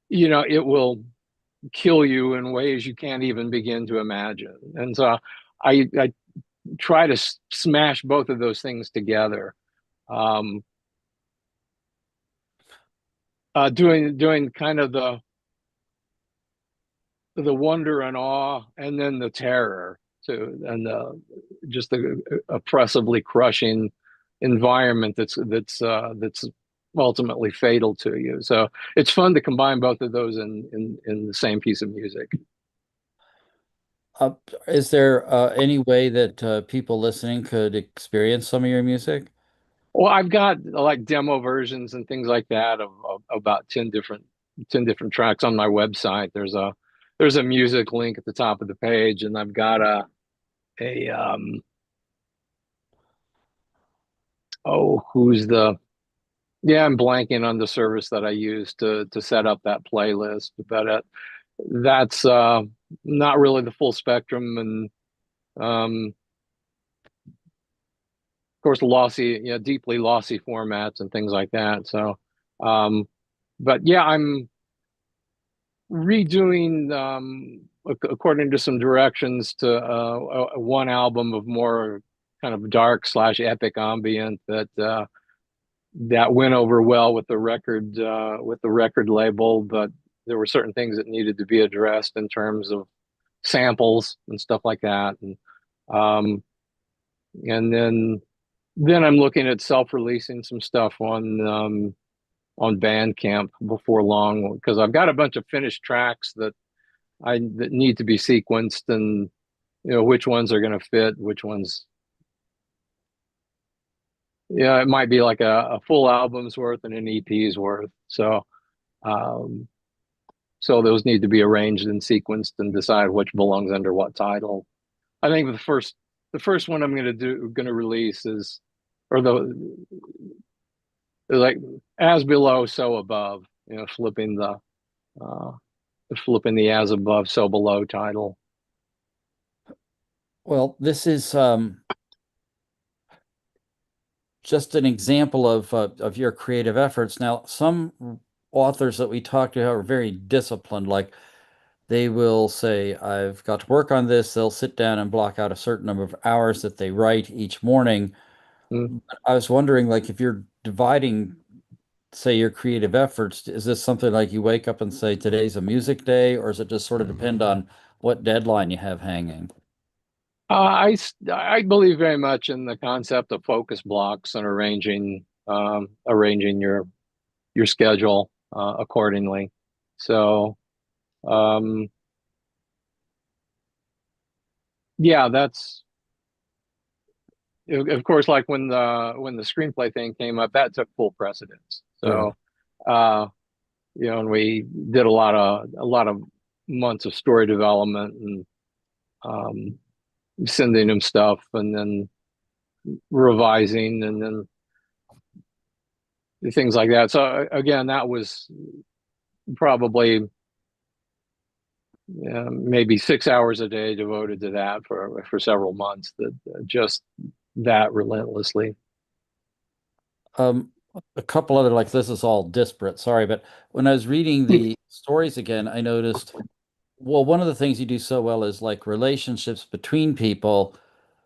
it will kill you in ways you can't even begin to imagine. And so I try to smash both of those things together. Doing kind of the wonder and awe, and then the terror too, and just the oppressively crushing environment that's ultimately fatal to you. So it's fun to combine both of those in the same piece of music. Is there any way that people listening could experience some of your music? Well, I've got like demo versions and things like that of about 10 different tracks on my website. There's a music link at the top of the page, and I've got I'm blanking on the service that I use to set up that playlist, but that's not really the full spectrum, and of course lossy, deeply lossy formats and things like that. So, but yeah, I'm redoing according to some directions to one album of more kind of dark / epic ambient that went over well with the record label, but there were certain things that needed to be addressed in terms of samples and stuff like that, and then I'm looking at self-releasing some stuff on Bandcamp before long, because I've got a bunch of finished tracks that need to be sequenced, and which ones are going to fit, which ones. Yeah, it might be like a full album's worth and an EP's worth. So, so those need to be arranged and sequenced and decide which belongs under what title. I think the first one I'm going to release is, or like As Below, So Above. Flipping the As Above, So Below title. Well, this is just an example of your creative efforts. Now, some authors that we talk to are very disciplined. Like they will say, "I've got to work on this." They'll sit down and block out a certain number of hours that they write each morning. I was wondering, like, if you're dividing, say, your creative efforts, is this something like you wake up and say, "Today's a music day," or does it just sort of depend on what deadline you have hanging? I believe very much in the concept of focus blocks and arranging your schedule accordingly. So, yeah, that's of course, like when the screenplay thing came up, that took full precedence. So, and we did a lot of months of story development and sending them stuff and then revising and then things like that. So again, that was probably maybe 6 hours a day devoted to that for several months. That just that relentlessly. a couple other, like, this is all disparate, sorry, but when I was reading the stories again, I noticed, well, one of the things you do so well is like relationships between people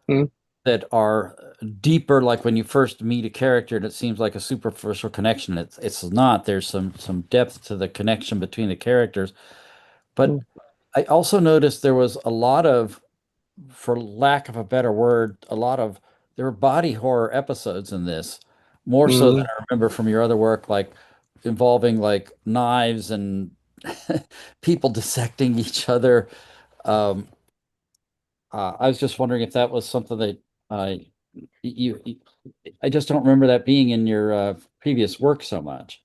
Mhm. that are deeper, like when you first meet a character and it seems like a superficial connection. It's not. There's some depth to the connection between the characters. But I also noticed there was a lot of, for lack of a better word, there were body horror episodes in this, more so than Mhm. I remember from your other work, like involving like knives and people dissecting each other. Um, I was just wondering if that was something that uh, you, I just don't remember that being in your previous work so much.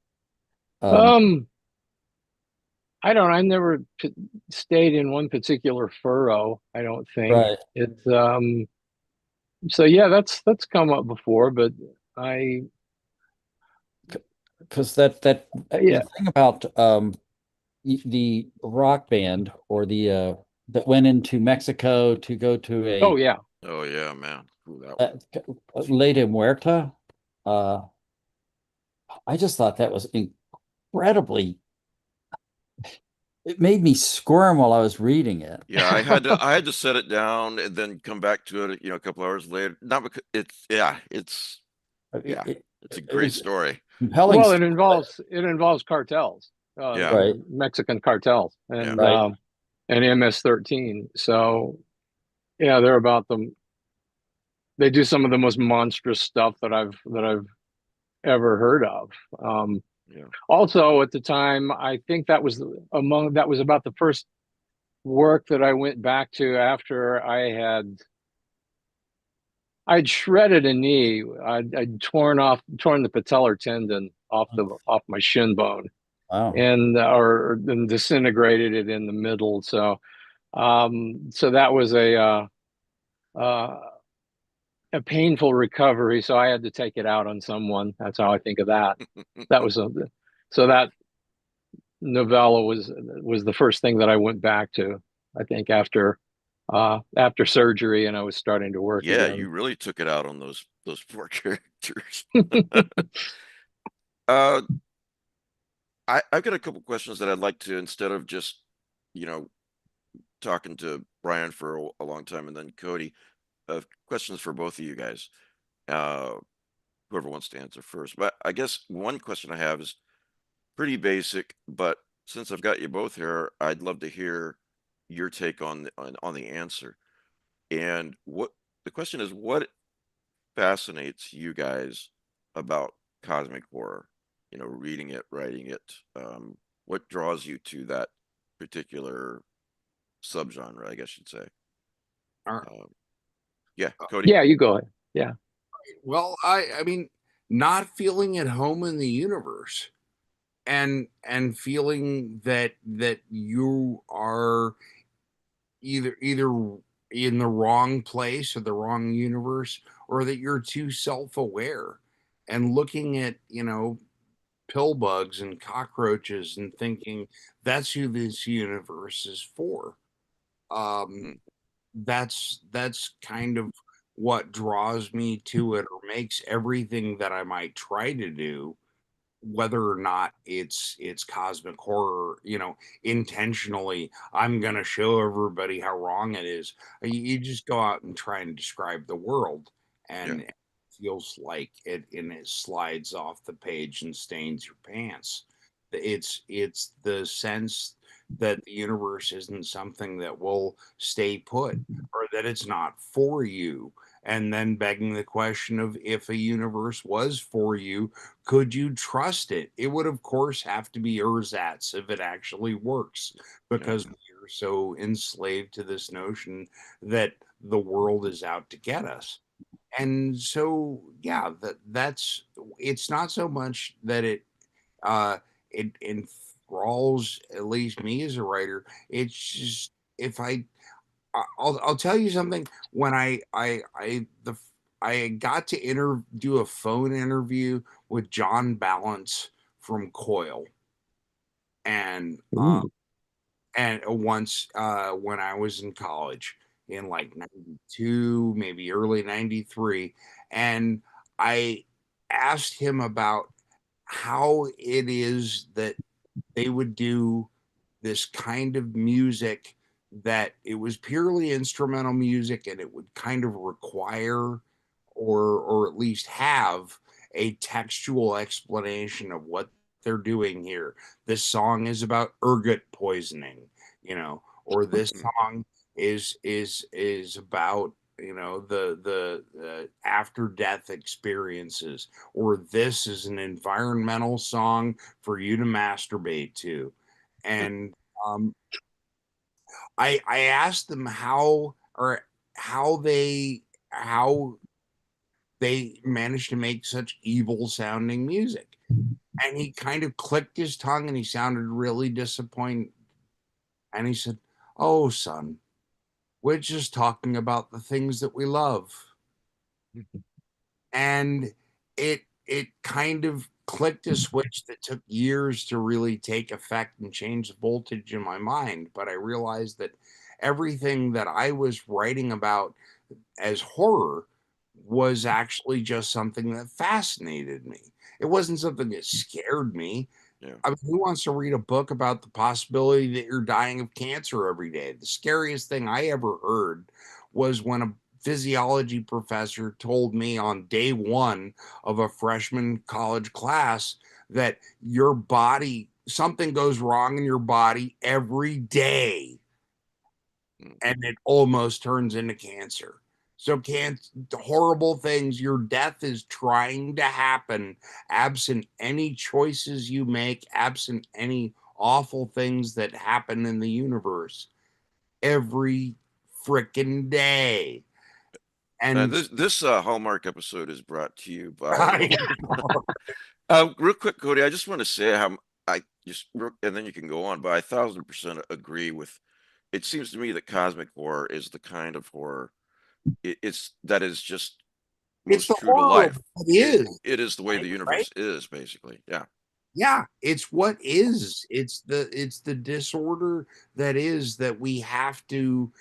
Um, Um, I don't. I never stayed in one particular furrow. I don't think right. it's. So yeah, that's come up before, but I Because that the yeah. thing about the rock band or the that went into Mexico to go to Oh a yeah. Oh yeah, man. Ooh, that uh, one. La de Muerta, uh, I just thought that was incredibly. It made me squirm while I was reading it. Yeah, I had to set it down and then come back to it, a couple hours later. Not because It, yeah, it, it's a it great was story. compelling Well, story. it involves cartels, Yeah, Right, Mexican cartels, yeah. right. and MS-13. So yeah, they're about them. They do some of the most monstrous stuff that I've ever heard of. Um, Yeah. Also, at the time, I think that was about the first work that I went back to after I'd shredded a knee. I'd torn the patellar tendon off my shin bone, Wow. and or then disintegrated it in the middle. So that was uh, a painful recovery. So I had to take it out on someone. That's how I think of that. That was a so that novella was the first thing that I went back to. I think after surgery, and I was starting to work Yeah, again. you really took it out on those poor characters. Uh, I've got a couple questions that I'd like to, instead of just, you know, talking to Brian for a long time and then Cody, questions for both of you guys. Uh, Whoever wants to answer first. But I guess one question I have is pretty basic, but since I've got you both here, I'd love to hear your take on the answer. And what the question is, what fascinates you guys about cosmic horror? Reading it, writing it. What draws you to that particular subgenre, I guess you'd say. All Um, yeah, Cody. Yeah, you go ahead. Yeah. Well, I mean, not feeling at home in the universe and feeling that you are either in the wrong place or the wrong universe, or that you're too self-aware and looking at, pill bugs and cockroaches and thinking that's who this universe is for. Hmm. That's kind of what draws me to it, or makes everything that I might try to do, whether or not it's cosmic horror, intentionally I'm going to show everybody how wrong it is. You just go out and try and describe the world, Yeah, and it feels like it slides off the page and stains your pants. It's the sense that the universe isn't something that will stay put, or that it's not for you. And then begging the question of, if a universe was for you, could you trust it? It would, of course, have to be ersatz if it actually works, yeah, because we're so enslaved to this notion that the world is out to get us. And so, yeah, that's it's not so much that it enthralls at least me as a writer. It's just, if I'll tell you something. When I got to do a phone interview with John Balance from Coil, and Ooh. once, when I was in college in like 92, maybe early 93, and I asked him about how it is that they would do this kind of music, that it was purely instrumental music and it would kind of require or at least have a textual explanation of what they're doing here. This song is about ergot poisoning, you know, or this song is about, you know, the after death experiences, or this is an environmental song for you to masturbate to. And I asked them how they managed to make such evil sounding music. And he kind of clicked his tongue and he sounded really disappointed. And he said, "Oh, son, we're just talking about the things that we love." And it kind of clicked a switch that took years to really take effect and change the voltage in my mind. But I realized that everything that I was writing about as horror was actually just something that fascinated me. It wasn't something that scared me. Yeah. I mean, who wants to read a book about the possibility that you're dying of cancer every day? The scariest thing I ever heard was when a physiology professor told me on day one of a freshman college class that your body, something goes wrong in your body every day and it almost turns into cancer. So horrible things, your death is trying to happen absent any choices you make, absent any awful things that happen in the universe every freaking day. And this Hallmark episode is brought to you by real quick, Cody, I just want to say how and then you can go on, but I 1000% agree with. It seems to me that cosmic horror is the kind of horror that is just most true to life. It is the way the universe is, basically. Yeah, it's what is. It's the disorder that we have to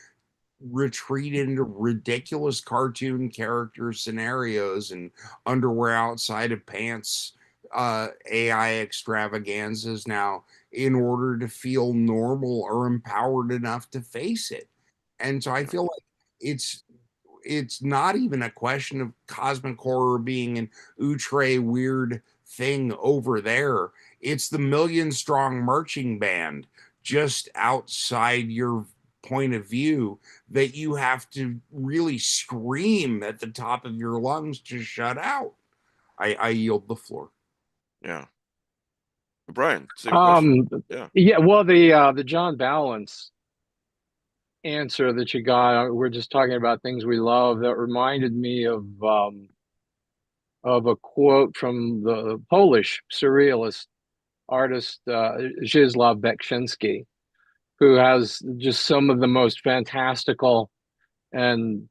retreat into ridiculous cartoon character scenarios and underwear outside of pants AI extravaganzas now in order to feel normal or empowered enough to face it. And so I feel like it's not even a question of cosmic horror being an outre weird thing over there. It's the million strong marching band just outside your point of view that you have to really scream at the top of your lungs to shut out. I yield the floor. Yeah. Brian, same question. Yeah, well, the John Balance answer that you got, we're just talking about things we love, that reminded me of a quote from the Polish surrealist artist Zdzisław Beksiński, who has just some of the most fantastical and,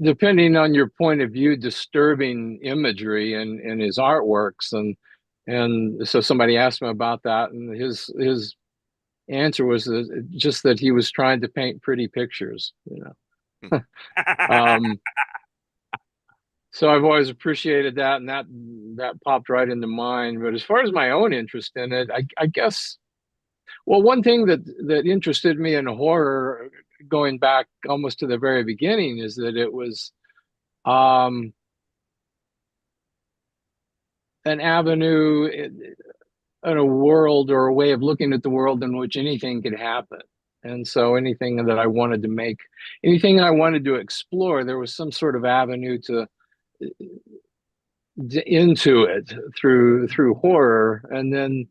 depending on your point of view, disturbing imagery in his artworks. And so somebody asked him about that, and his answer was just that he was trying to paint pretty pictures, you know. So I've always appreciated that, and that popped right into mind. But as far as my own interest in it, I guess, well, one thing that interested me in horror, going back almost to the very beginning, is that it was an avenue in a world, or a way of looking at the world, in which anything could happen. And so anything that I wanted to make, anything I wanted to explore, there was some sort of avenue into it through horror. And then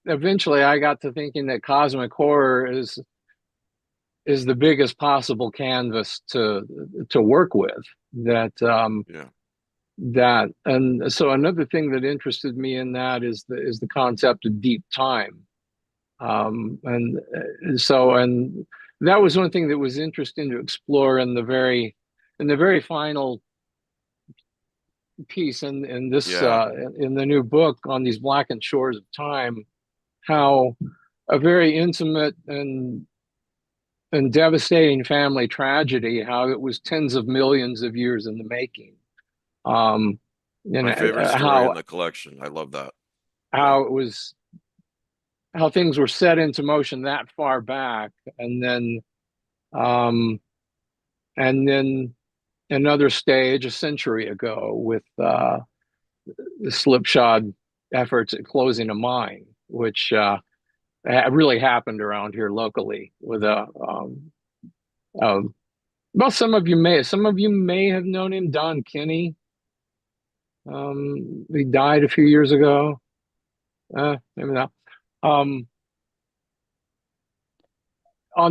eventually I got to thinking that cosmic horror is the biggest possible canvas to work with. And so another thing that interested me in that is the concept of deep time. And that was one thing that was interesting to explore in the very final piece in this in the new book, On These Blackened Shores of Time, how a very intimate and and devastating family tragedy, how it was tens of millions of years in the making. My favorite story in the collection. I love that. How it was, how things were set into motion that far back, and then another stage a century ago with the slipshod efforts at closing a mine, which really happened around here locally with well, some of you may have known him, Don Kenny. He died a few years ago. Maybe not. On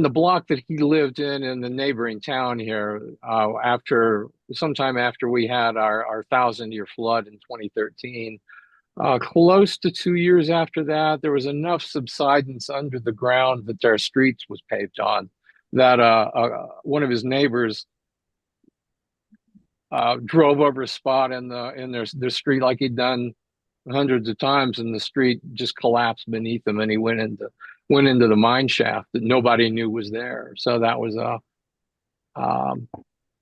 the block that he lived in the neighboring town here, sometime after we had our 1,000-year flood in 2013, close to 2 years after that, there was enough subsidence under the ground that their streets was paved on, that one of his neighbors drove over a spot in their street like he'd done hundreds of times, and the street just collapsed beneath him, and he went into the mine shaft that nobody knew was there. So that was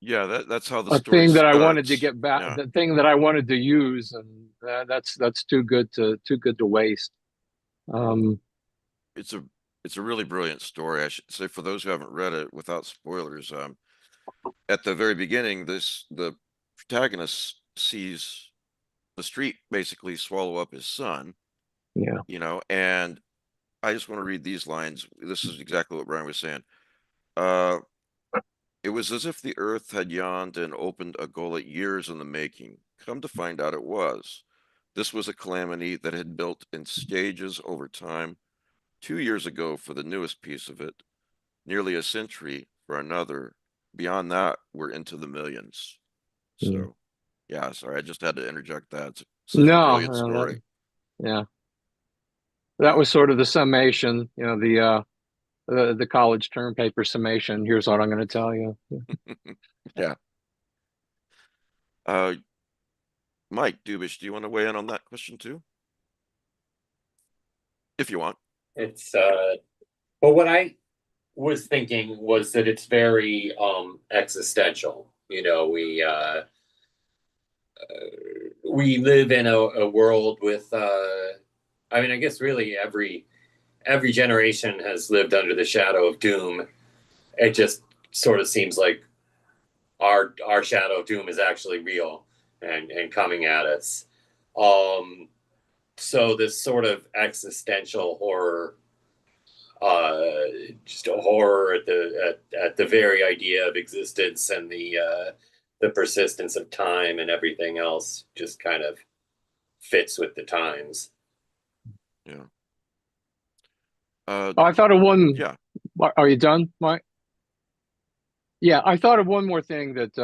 yeah, that's how the a story thing that starts. I wanted to get back, Yeah. the thing that I wanted to use, and that's too good to waste. It's a really brilliant story. I should say, for those who haven't read it, without spoilers, at the very beginning, the protagonist sees the street basically swallow up his son. Yeah. You know, and I just want to read these lines. This is exactly what Brian was saying. It was as if the earth had yawned and opened a gullet years in the making. Come to find out it was. This was a calamity that had built in stages over time. 2 years ago for the newest piece of it, nearly a century for another. Beyond that, we're into the millions. So, yeah, sorry, I just had to interject that. It's such a brilliant story. That was sort of the summation, you know, the college term paper summation. Here's what I'm going to tell you. Yeah. Mike Dubish, do you want to weigh in on that question too? If you want. It's but what I was thinking was that it's very existential. You know, we live in a world with I mean, I guess really every generation has lived under the shadow of doom. It just sort of seems like our shadow of doom is actually real and coming at us. So this sort of existential horror, just a horror at the very idea of existence and the persistence of time and everything else, just kind of fits with the times. Yeah. I thought of one. Yeah. Are you done, Mike? Yeah, I thought of one more thing that's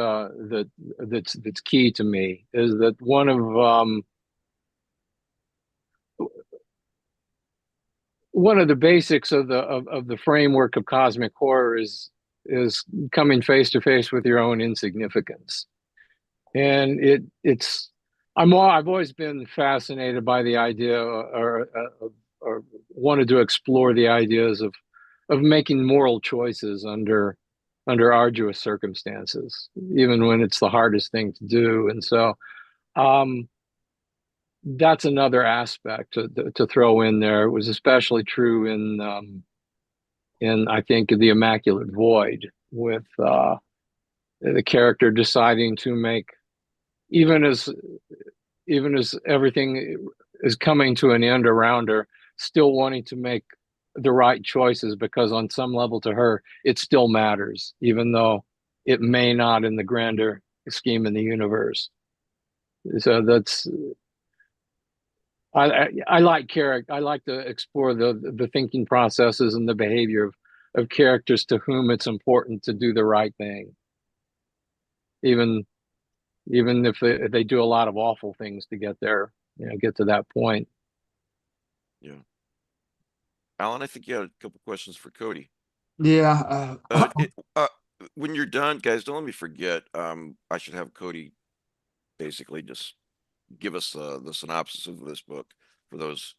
key to me is that one of the basics of the framework of cosmic horror is coming face to face with your own insignificance, and I've always been fascinated by the idea or wanted to explore the ideas of making moral choices under arduous circumstances, even when it's the hardest thing to do. And so that's another aspect to throw in there. It was especially true in I think The Immaculate Void, with the character deciding to make, even as everything is coming to an end around her, still wanting to make the right choices, because on some level to her it still matters, even though it may not in the grander scheme in the universe. So that's I like character. I like to explore the thinking processes and the behavior of characters to whom it's important to do the right thing, even if they do a lot of awful things to get there, get to that point. Yeah. Alan, I think you had a couple questions for Cody. Yeah. When you're done, guys, don't let me forget. I should have Cody basically just give us the synopsis of this book for those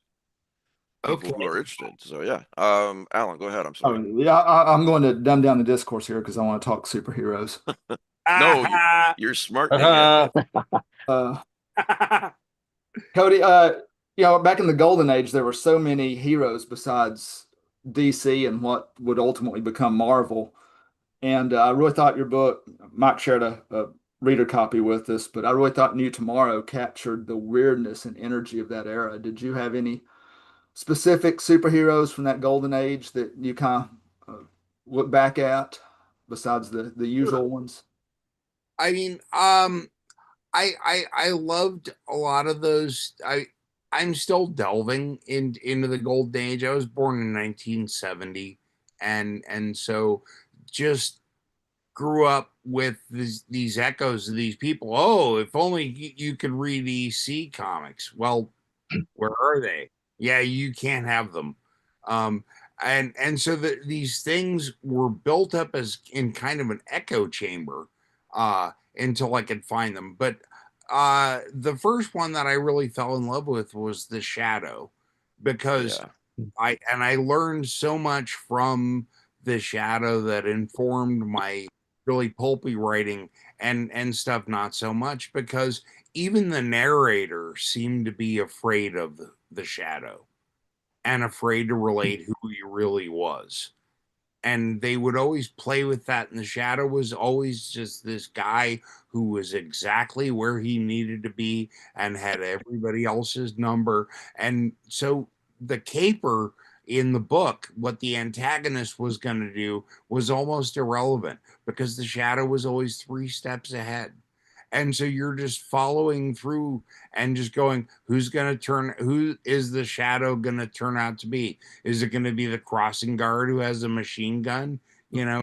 people Okay. who are interested. So yeah, Alan, go ahead. I'm Oh, sorry. yeah, I'm going to dumb down the discourse here because I want to talk superheroes. No, you're smartening it. Uh, Cody, back in the golden age, there were so many heroes besides DC and what would ultimately become Marvel. And I really thought your book, Mike shared a reader copy with us, but I really thought New Tomorrow captured the weirdness and energy of that era. Did you have any specific superheroes from that golden age that you kind of look back at besides the usual ones? I mean, I loved a lot of those. I'm still delving into the golden age. I was born in 1970, and so just grew up with these echoes of these people. Oh, if only you could read EC comics. Well, where are they? Yeah, you can't have them. Um, and so these things were built up as in kind of an echo chamber until I could find them. But the first one that I really fell in love with was The Shadow, because Yeah. I learned so much from The Shadow that informed my really pulpy writing and stuff not so much, because even the narrator seemed to be afraid of the Shadow and afraid to relate who he really was. And they would always play with that, and the Shadow was always just this guy who was exactly where he needed to be and had everybody else's number. And so the caper in the book, what the antagonist was going to do, was almost irrelevant, because the Shadow was always 3 steps ahead. And so you're just following through and just going, who is the Shadow going to turn out to be? Is it going to be the crossing guard who has a machine gun? And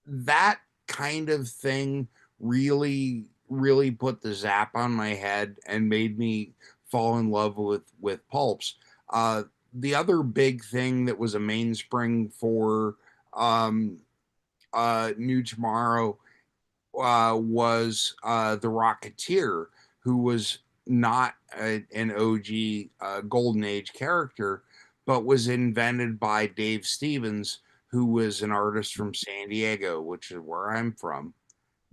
that kind of thing really, really put the zap on my head and made me fall in love with pulps. The other big thing that was a mainspring for um, New Tomorrow was the Rocketeer, who was not an OG Golden Age character, but was invented by Dave Stevens, who was an artist from San Diego, which is where I'm from.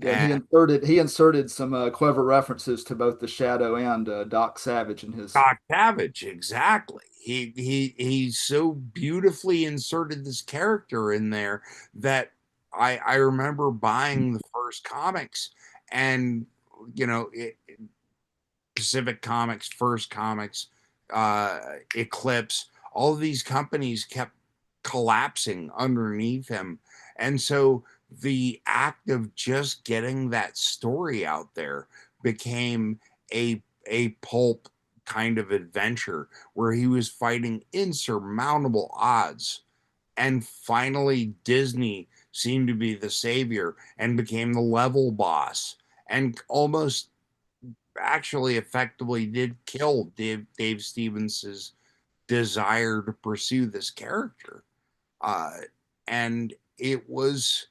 Yeah, and he inserted some clever references to both the Shadow and Doc Savage in his. Doc Savage, exactly. He so beautifully inserted this character in there that I remember buying the first comics, and you know Pacific Comics, First Comics, Eclipse, all of these companies kept collapsing underneath him. And so the act of just getting that story out there became a pulp kind of adventure where he was fighting insurmountable odds. And finally, Disney seemed to be the savior and became the level boss, and almost actually effectively did kill Dave Stevens's desire to pursue this character. Uh, and it was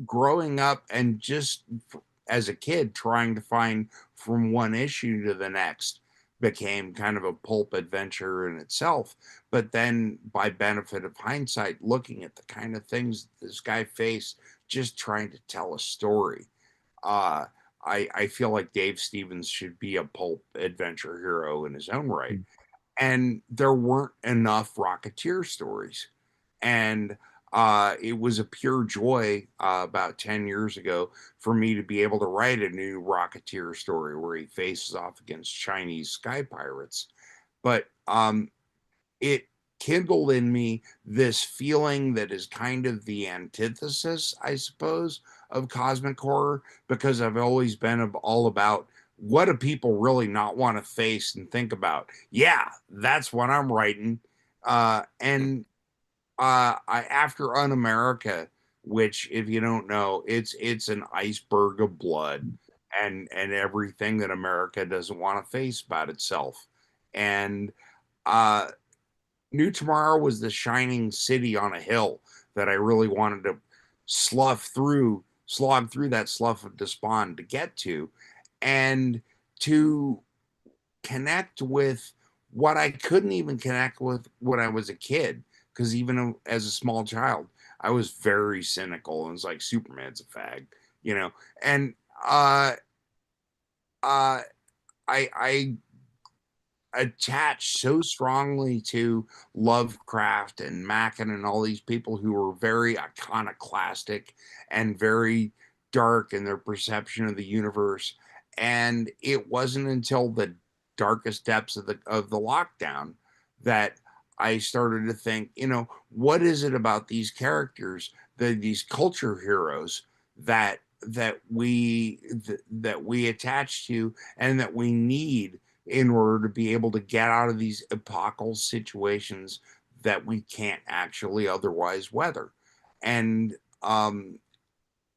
growing up and just as a kid trying to find from one issue to the next became kind of a pulp adventure in itself. But then, by benefit of hindsight, looking at the kind of things this guy faced just trying to tell a story, uh, I feel like Dave Stevens should be a pulp adventure hero in his own right. And there weren't enough Rocketeer stories. And it was a pure joy about 10 years ago for me to be able to write a new Rocketeer story where he faces off against Chinese sky pirates. But it kindled in me this feeling that is kind of the antithesis, I suppose, of cosmic horror, because I've always been all about what do people really not want to face and think about. Yeah, that's what I'm writing. And after Un-America, which, if you don't know, it's an iceberg of blood and everything that America doesn't want to face about itself. And uh, New Tomorrow was the shining city on a hill that I really wanted to slog through that slough of despond to get to, and to connect with what I couldn't even connect with when I was a kid, because even as a small child, I was very cynical and was like, Superman's a fag, you know. And I attached so strongly to Lovecraft and Mackin and all these people who were very iconoclastic and very dark in their perception of the universe. And it wasn't until the darkest depths of the lockdown that I started to think, you know, what is it about these characters, these culture heroes that we attach to and that we need in order to be able to get out of these epochal situations that we can't actually otherwise weather. And and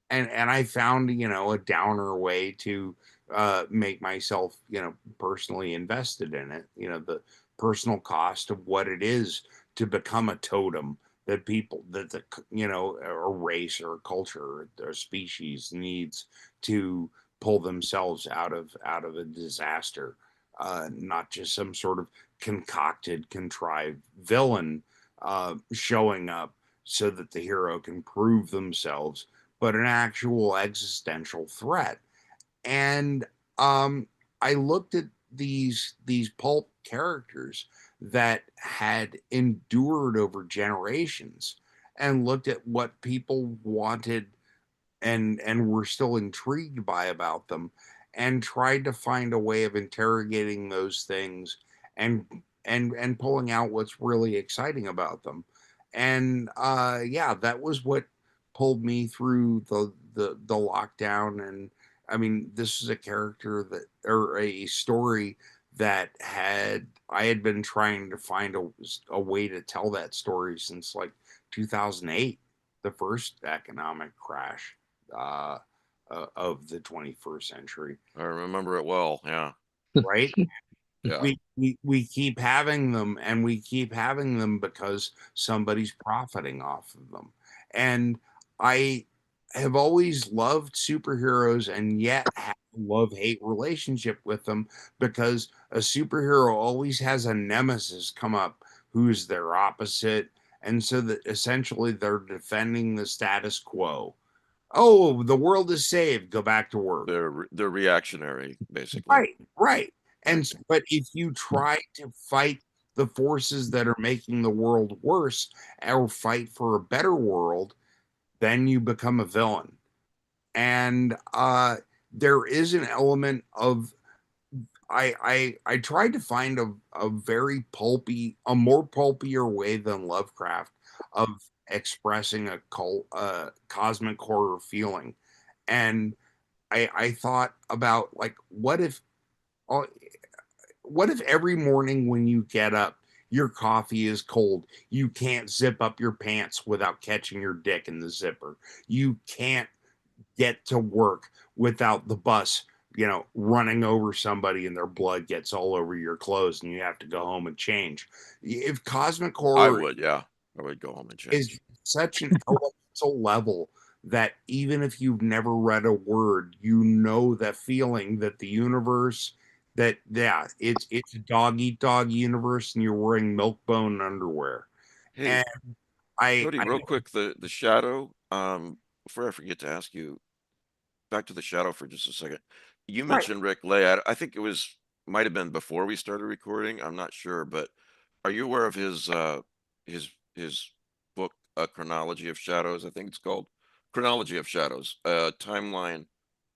I found, you know, a downer way to make myself, you know, personally invested in it, you know, the personal cost of what it is to become a totem that people that the you know, a race or a culture or a species needs to pull themselves out of a disaster, not just some sort of concocted, contrived villain showing up so that the hero can prove themselves, but an actual existential threat. And I looked at these pulp characters that had endured over generations and looked at what people wanted and were still intrigued by about them, and tried to find a way of interrogating those things and and pulling out what's really exciting about them. And yeah, that was what pulled me through the lockdown. And I mean, this is a character that, or a story that I had been trying to find a way to tell that story since like 2008, the first economic crash uh, of the 21st century. I remember it well. Yeah. Right? Yeah. We keep having them, and we keep having them because somebody's profiting off of them. And I have always loved superheroes, and yet have a love-hate relationship with them, because a superhero always has a nemesis come up who's their opposite, and so that essentially they're defending the status quo. Oh, the world is saved, go back to work. They're reactionary, basically. Right. And but if you try to fight the forces that are making the world worse, or fight for a better world, then you become a villain. And there is an element of I tried to find a very pulpy, a more pulpier way than Lovecraft of expressing a cosmic horror feeling. And I thought about, like, uh, what if every morning when you get up, your coffee is cold? You can't zip up your pants without catching your dick in the zipper. You can't get to work without the bus, you know, running over somebody and their blood gets all over your clothes and you have to go home and change. If cosmic horror I would go home and change. is such an elemental level that even if you've never read a word, you know that feeling that the universe, that yeah, it's a dog eat dog universe, and you're wearing milk bone underwear. Hey, And Cody, real quick, the shadow. Before I forget to ask you, back to the shadow for just a second. You right. mentioned Rick Lay. I think it might have been before we started recording. I'm not sure, but are you aware of his book, A Chronology of Shadows? I think it's called Chronology of Shadows, a timeline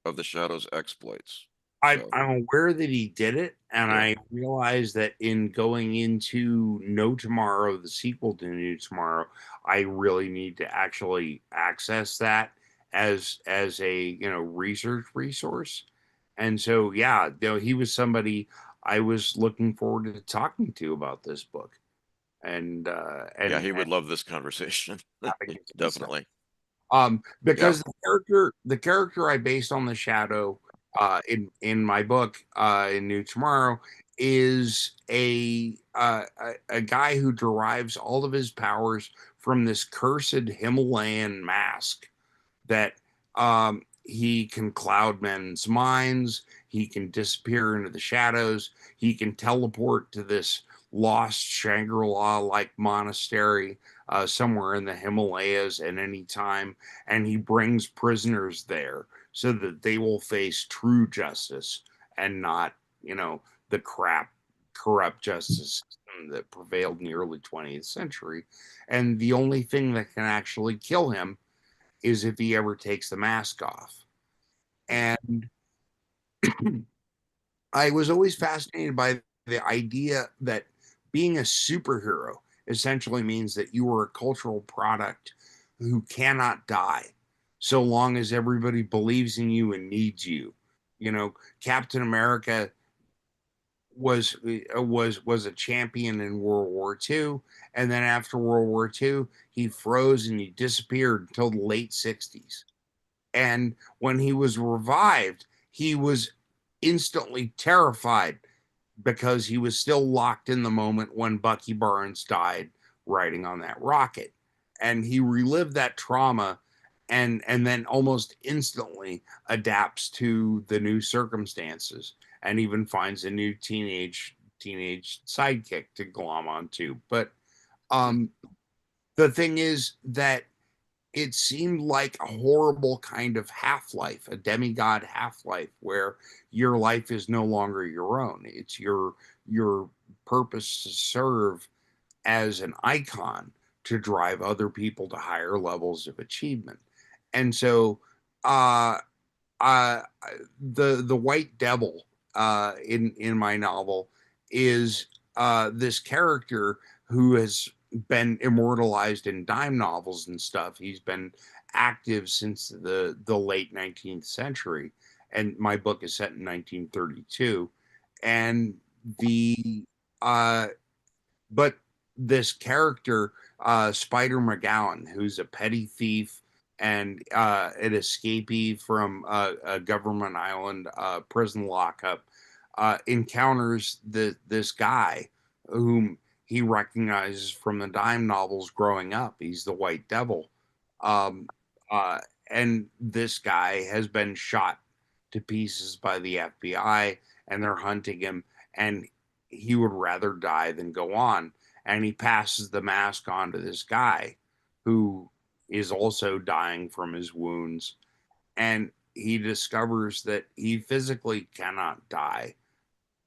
of the Shadow's exploits. I'm aware that he did it, and Yeah. I realized that in going into No Tomorrow, the sequel to New Tomorrow, I really need to actually access that as a, you know, research resource. And so yeah, you know, he was somebody I was looking forward to talking to about this book. And Yeah, he would love this conversation. Definitely. Because the character I based on the Shadow in my book in New Tomorrow is a guy who derives all of his powers from this cursed Himalayan mask that he can cloud men's minds, he can disappear into the shadows, he can teleport to this lost Shangri-La like monastery somewhere in the Himalayas at any time, and he brings prisoners there so that they will face true justice and not, the corrupt justice system that prevailed in the early 20th century. And the only thing that can actually kill him is if he ever takes the mask off. And I was always fascinated by the idea that being a superhero essentially means that you are a cultural product who cannot die so long as everybody believes in you and needs you. Captain America was a champion in World War II, and then after World War II, he froze and he disappeared until the late 60s. And when he was revived, he was instantly terrified because he was still locked in the moment when Bucky Barnes died riding on that rocket. And he relived that trauma and then almost instantly adapts to the new circumstances and even finds a new teenage sidekick to glom onto. But the thing is that it seemed like a horrible kind of half-life, a demigod half-life, where your life is no longer your own. It's your purpose to serve as an icon to drive other people to higher levels of achievement. And so the White Devil in my novel is this character who has been immortalized in dime novels and stuff. He's been active since the late 19th century, and my book is set in 1932. And but this character, Spider McGowan, who's a petty thief and an escapee from a government island prison lockup, encounters this guy whom he recognizes from the dime novels growing up. He's the White Devil. And this guy has been shot to pieces by the FBI, and they're hunting him, and he would rather die than go on. And he passes the mask on to this guy who is also dying from his wounds. And he discovers that he physically cannot die,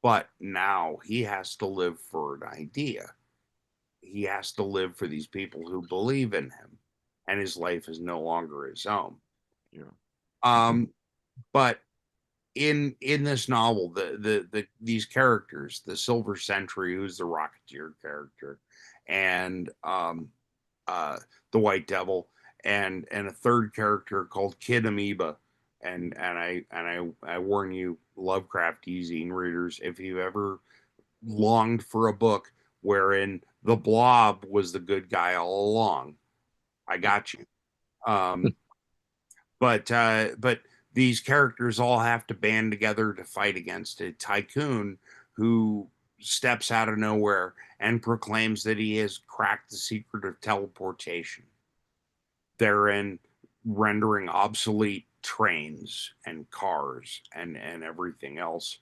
but now he has to live for an idea. He has to live for these people who believe in him, and his life is no longer his own. Yeah. But in this novel, these characters, the Silver Sentry, who's the Rocketeer character, and the White Devil, and a third character called Kid Amoeba, and I warn you, Lovecraft eZine readers, if you ever longed for a book wherein the Blob was the good guy all along, I got you. But these characters all have to band together to fight against a tycoon who steps out of nowhere and proclaims that he has cracked the secret of teleportation, therein rendering obsolete trains and cars and everything else,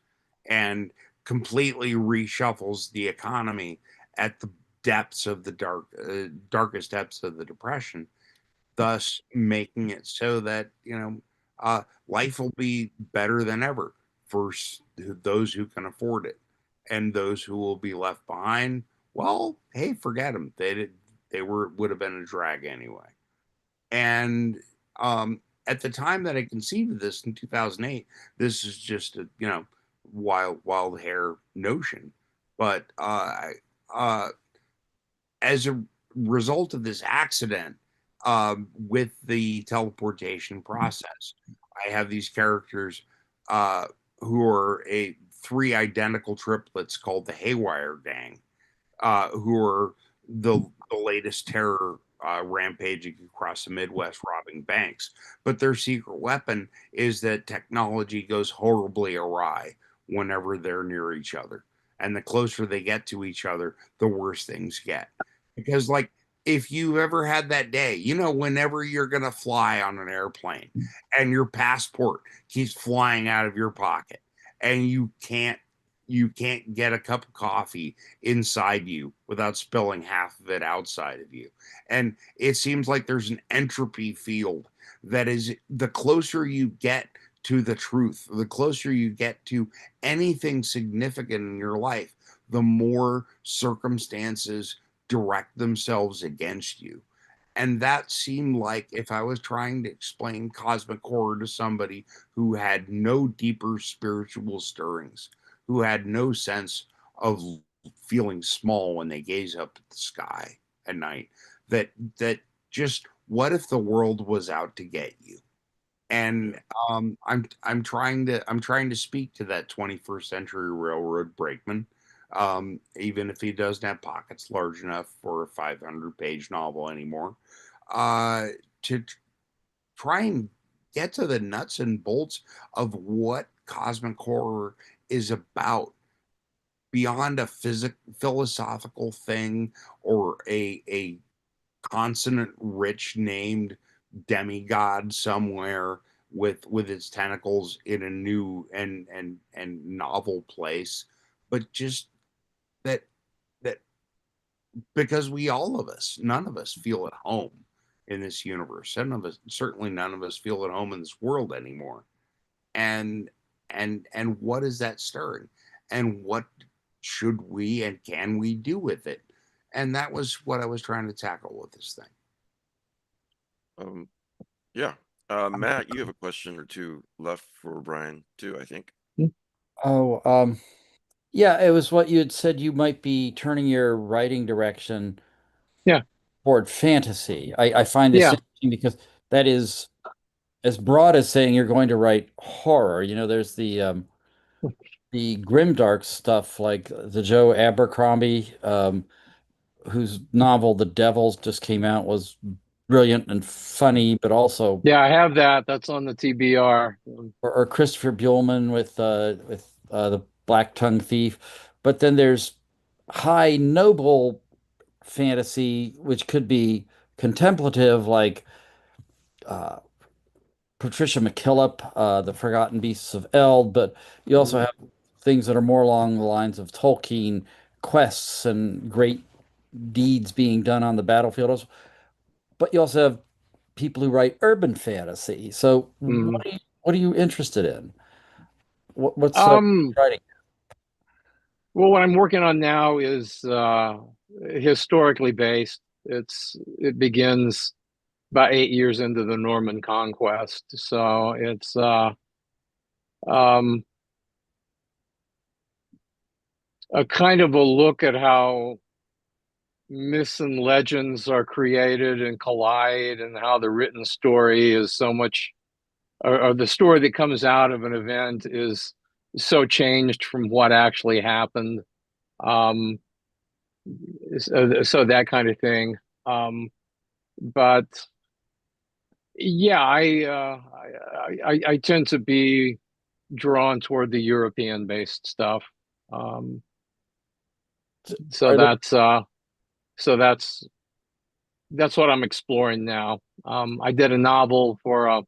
and completely reshuffles the economy at the depths of the darkest depths of the Depression, thus making it so that life will be better than ever for those who can afford it, and those who will be left behind, well, hey, forget them. They would have been a drag anyway. And at the time that I conceived of this in 2008, this is just a wild hair notion, but as a result of this accident, with the teleportation process, I have these characters who are three identical triplets called the Haywire Gang, who are the latest terror rampaging across the Midwest, robbing banks. But their secret weapon is that technology goes horribly awry whenever they're near each other. And the closer they get to each other, the worse things get. Because, like, if you ever had that day, whenever you're going to fly on an airplane and your passport keeps flying out of your pocket and you can't you can't get a cup of coffee inside you without spilling half of it outside of you. And it seems like there's an entropy field that is, the closer you get to the truth, the closer you get to anything significant in your life, the more circumstances direct themselves against you. And that seemed like, if I was trying to explain cosmic horror to somebody who had no deeper spiritual stirrings, who had no sense of feeling small when they gaze up at the sky at night, that just, what if the world was out to get you? And I'm trying to speak to that 21st century railroad brakeman, even if he doesn't have pockets large enough for a 500-page novel anymore, to try and get to the nuts and bolts of what cosmic horror is about, beyond a philosophical thing or a consonant rich named demigod somewhere with its tentacles in a new and novel place, but just that that because none of us feel at home in this universe. Certainly none of us feel at home in this world anymore. And what is that stirring? And what should we and can we do with it? And that was what I was trying to tackle with this thing. Yeah. Matt, you have a question or two left for Brian too, I think. Oh, yeah, it was what you had said, you might be turning your writing direction Yeah. toward fantasy. I find this Yeah. interesting because that is as broad as saying you're going to write horror. There's the grimdark stuff like the Joe Abercrombie, whose novel The Devils just came out, was brilliant and funny, but also Yeah, I have that. That's on the TBR. or Christopher Buehlman with the Black Tongue Thief. But then there's high noble fantasy, which could be contemplative, like uh, Patricia McKillip, The Forgotten Beasts of Eld. But you also have things that are more along the lines of Tolkien quests and great deeds being done on the battlefield. But you also have people who write urban fantasy. So what are you interested in? What's writing? Well, what I'm working on now is historically based. It begins about 8 years into the Norman Conquest, so it's um, a kind of a look at how myths and legends are created and collide, and how the written story is so much, or the story that comes out of an event is so changed from what actually happened. Um, so that kind of thing. But yeah, I tend to be drawn toward the European based stuff. So that's what I'm exploring now. I did a novel for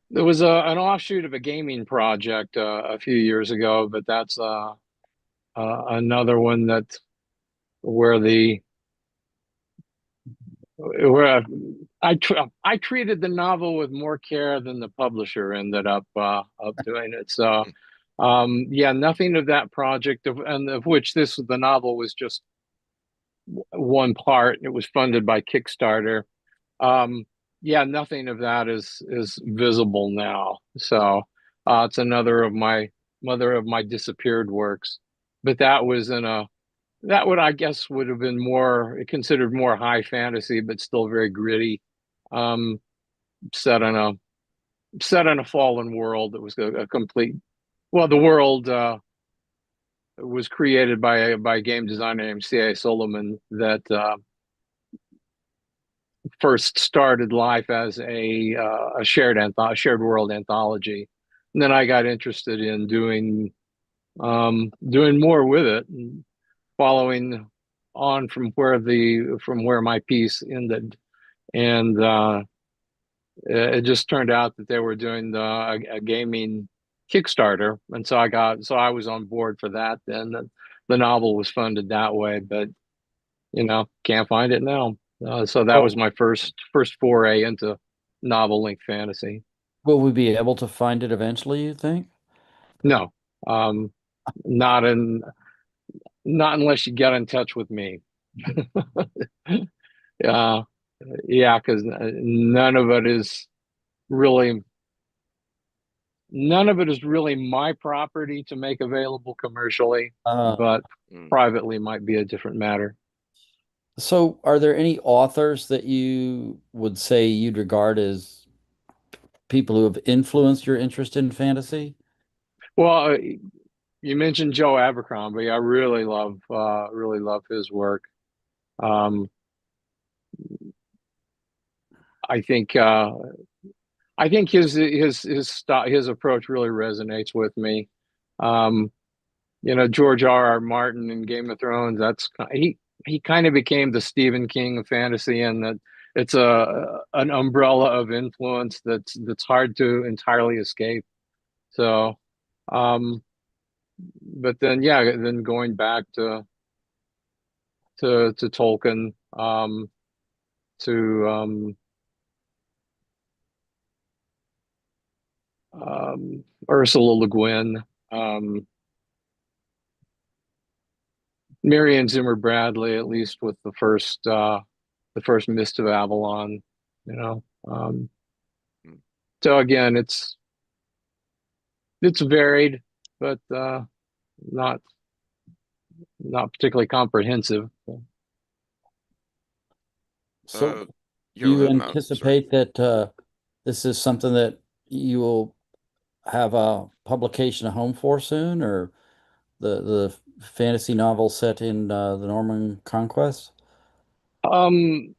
there was an offshoot of a gaming project a few years ago, but that's another one that where the where I treated the novel with more care than the publisher ended up doing it. So yeah, nothing of that project of which the novel was just one part. It was funded by Kickstarter. Yeah, nothing of that is visible now. So it's another of my disappeared works. But that was that would, I guess, would have been more considered more high fantasy, but still very gritty. Um, set in a fallen world that was a complete. Well, the world was created by a game designer named C.A. Solomon that first started life as a shared world anthology, and then I got interested in doing more with it, and following on from where my piece ended, and it just turned out that they were doing a gaming Kickstarter, and so I was on board for that. Then the novel was funded that way, but can't find it now. So that was my first foray into novel length fantasy. Will we be able to find it eventually, you think? No, um, not unless you get in touch with me. Yeah, because really none of it is really my property to make available commercially, but privately might be a different matter. So, are there any authors that you would say you'd regard as people who have influenced your interest in fantasy? Well, you mentioned Joe Abercrombie. I really love his work. I think his approach really resonates with me. George R.R. Martin in Game of Thrones. He kind of became the Stephen King of fantasy, and that it's an umbrella of influence that's hard to entirely escape. So, but then then going back to Tolkien, to Ursula Le Guin, Marianne Zimmer Bradley, at least with the first Mist of Avalon, so again, it's varied, but not particularly comprehensive. So, do you anticipate that this is something that you will have a publication home for soon, or the fantasy novel set in the Norman Conquest? I'm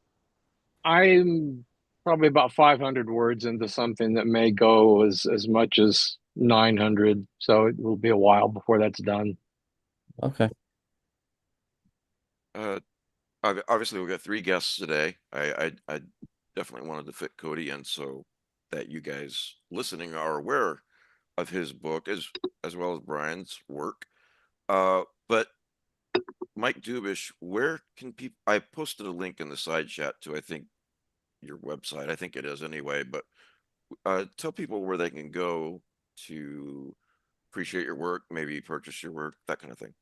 probably about 500 words into something that may go as much as 900, so it will be a while before that's done. Okay. Obviously, we've got 3 guests today. I definitely wanted to fit Cody in so that you guys listening are aware of his book as well as Brian's work. But Mike Dubish, where can people? I posted a link in the side chat to, I think, your website. I think it is anyway. But tell people where they can go to appreciate your work, maybe purchase your work, that kind of thing.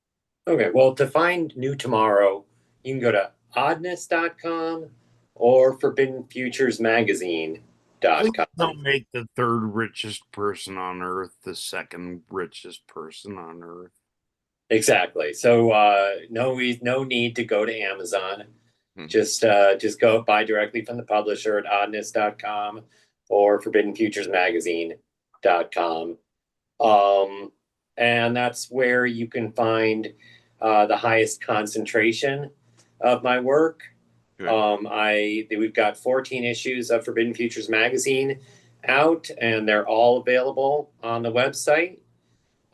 Okay, well, to find New Tomorrow, you can go to oddness.com or forbiddenfuturesmagazine.com. Please don't make the 3rd richest person on Earth the 2nd richest person on Earth. Exactly. So no need to go to Amazon. Just go buy directly from the publisher at oddness.com or forbiddenfuturesmagazine.com. And that's where you can find the highest concentration of my work. We've got 14 issues of Forbidden Futures magazine out, and they're all available on the website.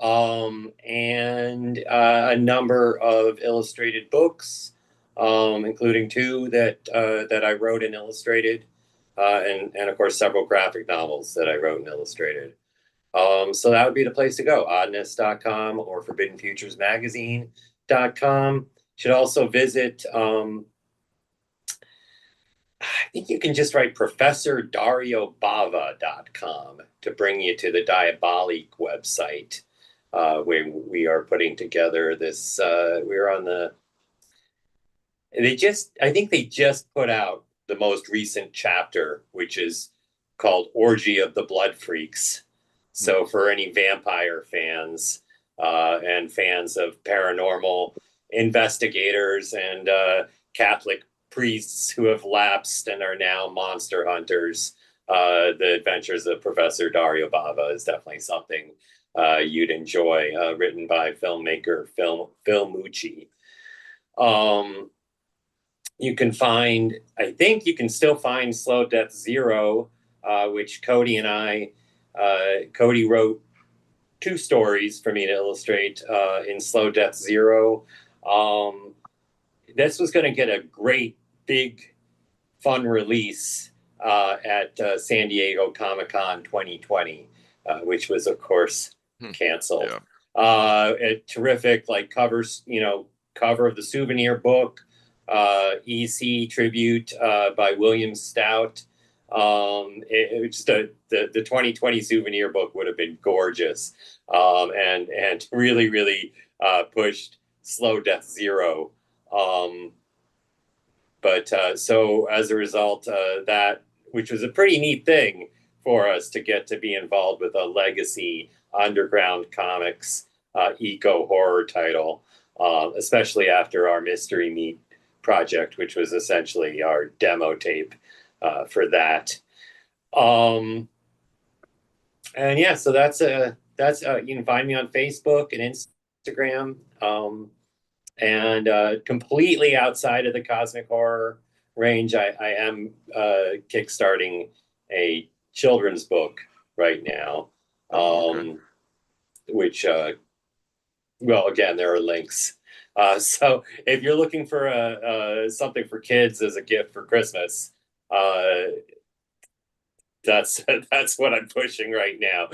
And a number of illustrated books, including 2 that I wrote and illustrated, and of course several graphic novels that I wrote and illustrated. So that would be the place to go, oddness.com or forbiddenfuturesmagazine.com. Should also visit, I think you can just write ProfessorDarioBava.com to bring you to the Diabolique website, where we are putting together this. We're on the. I think they just put out the most recent chapter, which is called Orgy of the Blood Freaks. So for any vampire fans and fans of paranormal investigators and Catholic priests who have lapsed and are now monster hunters, the Adventures of Professor Dario Bava is definitely something you'd enjoy, written by filmmaker Phil Mucci. You can find, I think you can still find Slow Death Zero, which Cody and I, Cody wrote 2 stories for me to illustrate in Slow Death Zero. This was going to get a great, big, fun release at San Diego Comic-Con 2020, which was, of course, canceled. Yeah. A terrific covers, cover of the souvenir book, EC tribute by William Stout. It just the 2020 souvenir book would have been gorgeous, and really pushed Slow Death Zero. But so as a result, that, which was a pretty neat thing for us to get to be involved with a legacy underground comics eco horror title, especially after our Mystery Meat project, which was essentially our demo tape for that. And yeah, so that's you can find me on Facebook and Instagram. And completely outside of the cosmic horror range, I am kickstarting a children's book right now, which, well, again, there are links. So if you're looking for something for kids as a gift for Christmas, that's what I'm pushing right now.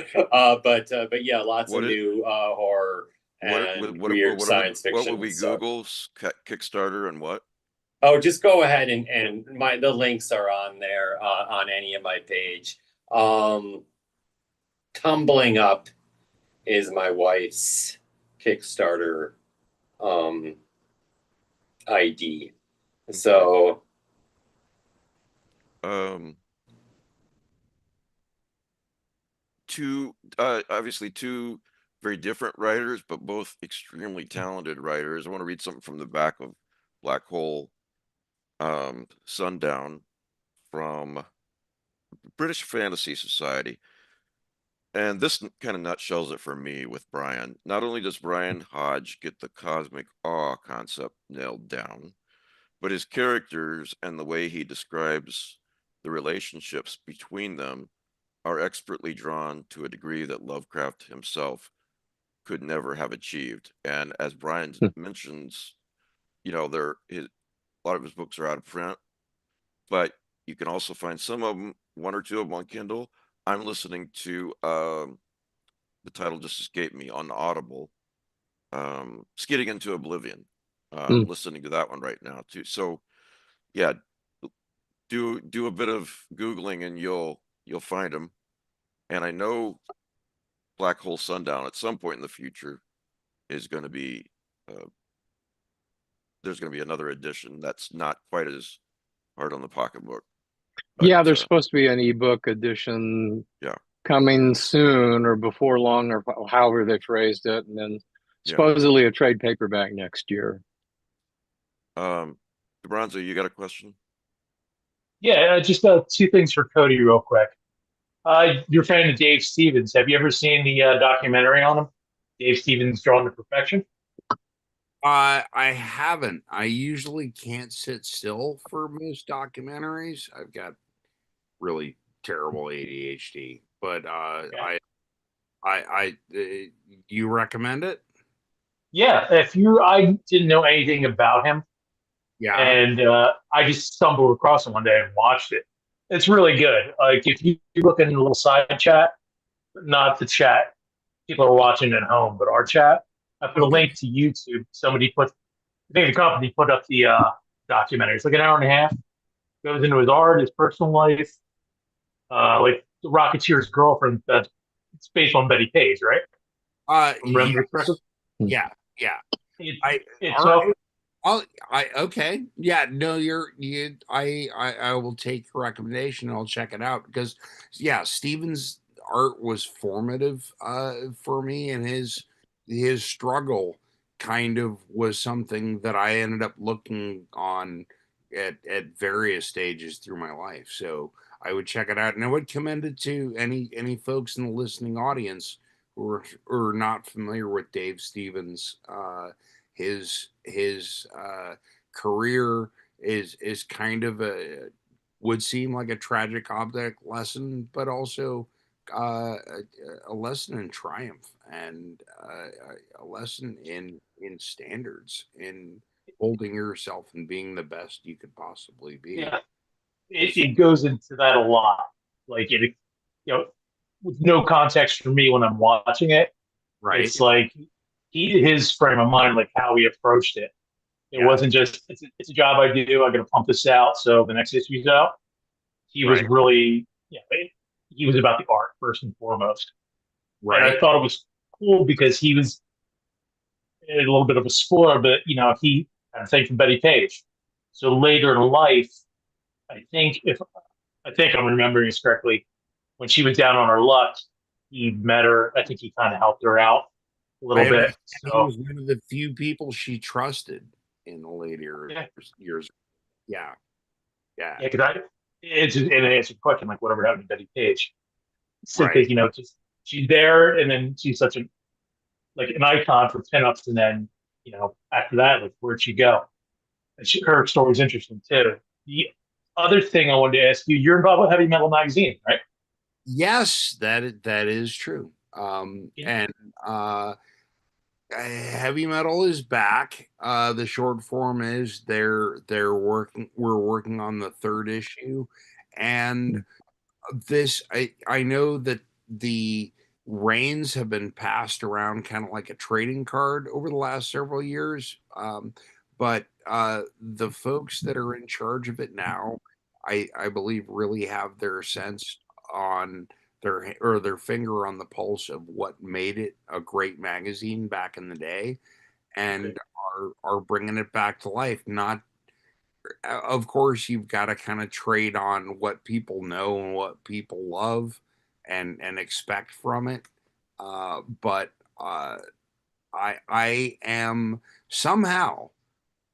But yeah, lots of new horror and weird science fiction. What would we Google? Kickstarter and what? Oh, just go ahead and the links are on there on any of my page. Tumbling Up is my wife's Kickstarter ID. So obviously two very different writers, but both extremely talented writers. I want to read something from the back of Black Hole Sundown from British Fantasy Society. And this kind of nutshells it for me with Brian. Not only does Brian Hodge get the cosmic awe concept nailed down, but his characters and the way he describes the relationships between them are expertly drawn to a degree that Lovecraft himself could never have achieved. And as Brian mentions, a lot of his books are out of print, but you can also find some of them, one or two of them on Kindle. I'm listening to the title just escaped me on Audible, Skidding into Oblivion. Listening to that one right now too. So yeah, do a bit of Googling and you'll find them. And I know Black Hole Sundown at some point in the future is going to be there's going to be another edition that's not quite as hard on the pocketbook. But, yeah, there's supposed to be an ebook edition coming soon or before long, or however they phrased it, and then supposedly a trade paperback next year. DeBronzo, you got a question? Yeah, just two things for Cody real quick. You're a fan of Dave Stevens. Have you ever seen the documentary on him? Dave Stevens Drawn to Perfection? I haven't. I usually can't sit still for most documentaries. I've got really terrible ADHD, but you recommend it? Yeah, I didn't know anything about him. Yeah. And I just stumbled across it one day and watched it. It's really good. Like if you look in the little side chat, not the chat people are watching at home, but our chat, I put a link to YouTube. I think the company put up the documentary. It's like an hour and a half. Goes into his art, his personal life, like the Rocketeer's girlfriend. That's it's based on Betty Page, right? Yeah. Okay. Yeah, no, I will take your recommendation and I'll check it out because Stephen's art was formative for me, and his struggle kind of was something that I ended up looking on at various stages through my life. So I would check it out, and I would commend it to any folks in the listening audience who are not familiar with Dave Stevens. His career is kind of would seem like a tragic object lesson, but also a lesson in triumph and a lesson in standards, in holding yourself and being the best you could possibly be. Yeah, it goes into that a lot. Like with no context for me when I'm watching it, Right. It's like his frame of mind, like how he approached it. It Yeah. wasn't just it's a job I do. I got to pump this out so the next issue's out. He was Right. really he was about the art first and foremost, and Right. I thought it was cool because he was a little bit of a spoiler, but he had a thing for Betty Page. So later in life, I think I'm remembering this correctly, when she was down on her luck, he met her. I think he kind of helped her out a little I bit. understand he So was one of the few people she trusted in the later yeah, years. Yeah. Yeah. yeah, because it's and it answers the question like whatever happened to Betty Page. Simply, Right. just she's there, and then she's such an icon for pinups, and then after that, like where'd she go? And her story's interesting too. The other thing I wanted to ask you, you're involved with Heavy Metal Magazine, right? Yes, that is true. Yeah. And heavy metal is back. The short form is we're working on the third issue, and this I know that the reins have been passed around kind of like a trading card over the last several years. But the folks that are in charge of it now, I believe, really have their sense on their finger on the pulse of what made it a great magazine back in the day, Okay. and are bringing it back to life. Not Of course, you've got to kind of trade on what people know and what people love and expect from it. But I am somehow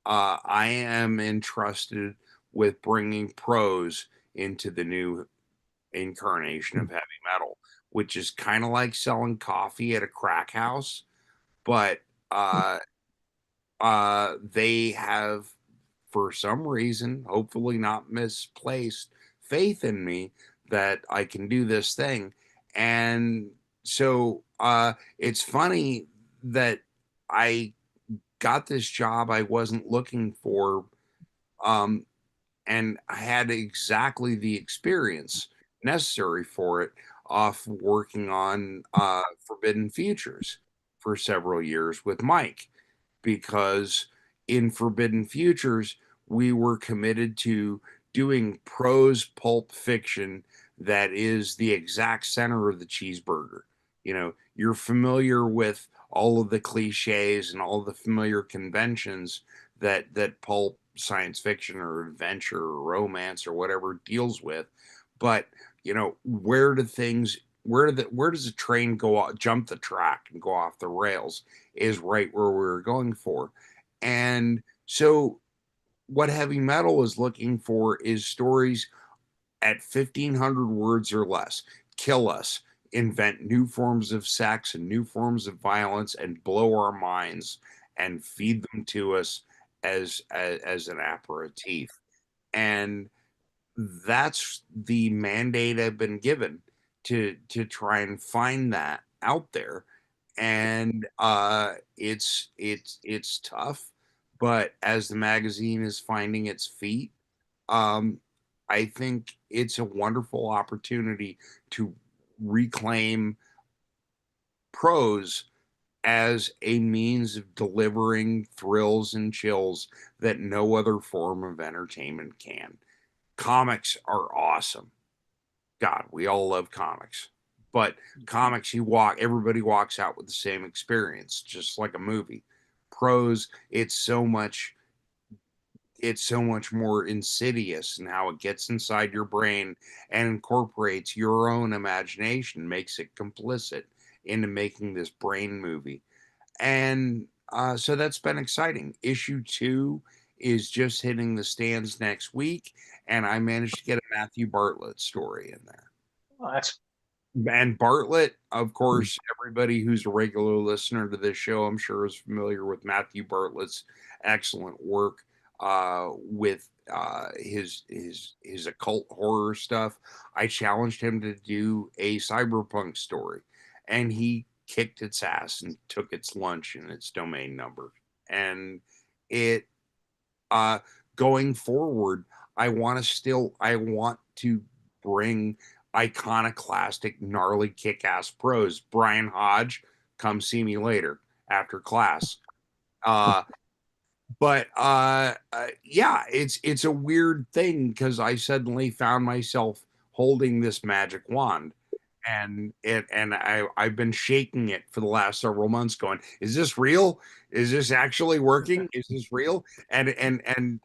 I am entrusted with bringing prose into the new incarnation of heavy metal, which is kind of like selling coffee at a crack house, but uh, they have, for some reason, hopefully not misplaced, faith in me that I can do this thing. And so it's funny that I got this job I wasn't looking for, um, and I had exactly the experience necessary for it off working on Forbidden Futures for several years with Mike, because in Forbidden Futures, we were committed to doing prose pulp fiction that is the exact center of the cheeseburger. You're familiar with all of the cliches and all the familiar conventions that pulp science fiction or adventure or romance or whatever deals with, but where does a train jump the track and go off the rails is right where we were going for. And so what heavy metal is looking for is stories at 1,500 words or less. Kill us, invent new forms of sex and new forms of violence, and blow our minds and feed them to us as an aperitif. And that's the mandate I've been given to try and find that out there. And it's tough, but as the magazine is finding its feet, um, I think it's a wonderful opportunity to reclaim prose as a means of delivering thrills and chills that no other form of entertainment can. Comics are awesome. God, we all love comics. But comics, everybody walks out with the same experience, just like a movie. Prose, it's so much more insidious in how it gets inside your brain and incorporates your own imagination, makes it complicit into making this brain movie. And so that's been exciting. Issue 2 is just hitting the stands next week, and I managed to get a Matthew Bartlett story in there. Well, that's And Bartlett, of course, everybody who's a regular listener to this show, I'm sure, is familiar with Matthew Bartlett's excellent work with his occult horror stuff. I challenged him to do a cyberpunk story, and he kicked its ass and took its lunch and its domain number. And it going forward, I want to bring iconoclastic, gnarly, kick-ass prose. Brian Hodge, come see me later after class. But yeah, it's a weird thing because I suddenly found myself holding this magic wand, and I've been shaking it for the last several months, going, "Is this real? Is this actually working? Is this real?" And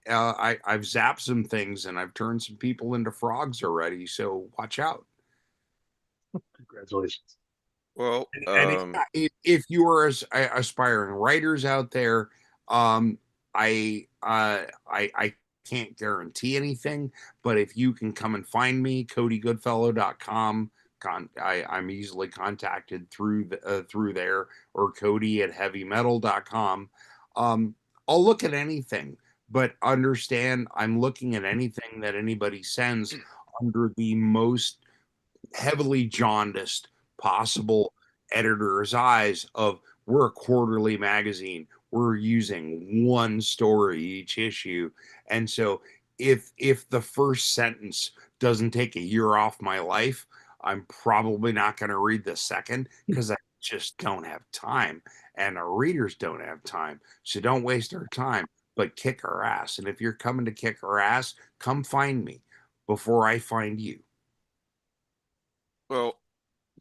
I've zapped some things, and I've turned some people into frogs already. So watch out. Congratulations. Well, And if you are aspiring writers out there, I can't guarantee anything, but if you can come and find me, CodyGoodfellow.com. I'm easily contacted through through there, or Cody at heavymetal.com. I'll look at anything, but understand I'm looking at anything that anybody sends under the most heavily jaundiced possible editor's eyes of, we're a quarterly magazine, we're using one story each issue, and so if the first sentence doesn't take a year off my life, I'm probably not going to read the second, because I just don't have time, and our readers don't have time. So don't waste our time, but kick our ass. And if you're coming to kick our ass, come find me before I find you. well,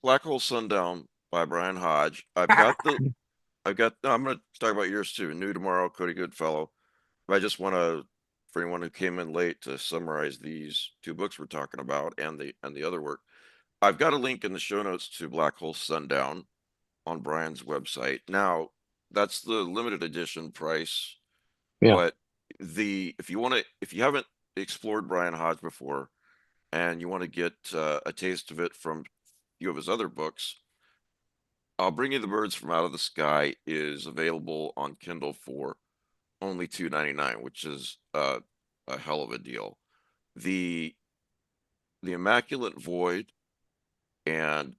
Black Hole Sundown by Brian Hodge. I'm going to talk about yours too. New Tomorrow, Cody Goodfellow. I just want to, for anyone who came in late, to summarize these two books we're talking about and the other work. I've got a link in the show notes to Black Hole Sundown on Brian's website. Now, that's the limited edition price. Yeah. But if you haven't explored Brian Hodge before, and you want to get a taste of it from a few of his other books, I'll Bring You the Birds from Out of the Sky is available on Kindle for only $2.99, which is a hell of a deal. The Immaculate Void and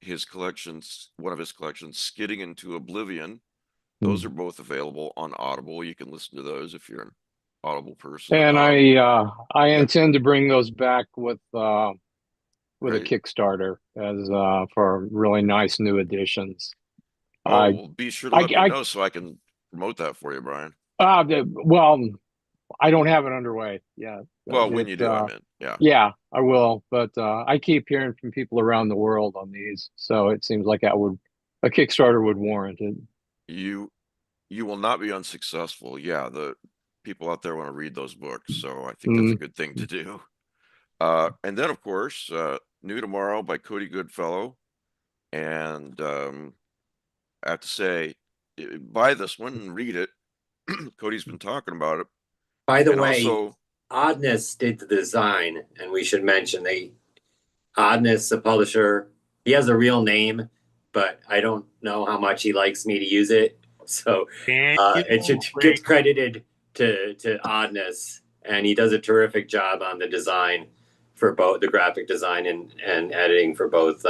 his collections, one of his collections, Skidding into Oblivion, those are both available on Audible. You can listen to those if you're an Audible person. And I intend to bring those back with a Great. Kickstarter as for really nice new additions. Well, be sure to let me know so I can promote that for you, Brian. Well, I don't have it underway yet. Well, when you do, I mean, yeah. Yeah, I will. But I keep hearing from people around the world on these, so it seems like a Kickstarter would warrant it. You will not be unsuccessful. Yeah, the people out there want to read those books, so I think that's a good thing to do. And then, of course, New Tomorrow by Cody Goodfellow. And I have to say, buy this one and read it. Cody's been talking about it. By the way, Oddness did the design, and we should mention Oddness, the publisher, he has a real name, but I don't know how much he likes me to use it. So it should get credited to Oddness, and he does a terrific job on the design for both the graphic design and editing for both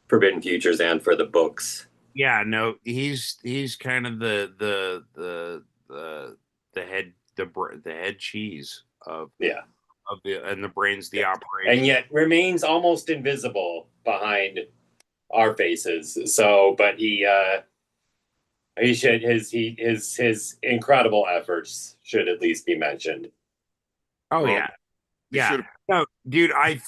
Forbidden Futures and for the books. Yeah, no, he's kind of the head cheese of the brains, the operation, and yet remains almost invisible behind our faces. So, but he should his incredible efforts should at least be mentioned. Oh, well, yeah. No, dude, I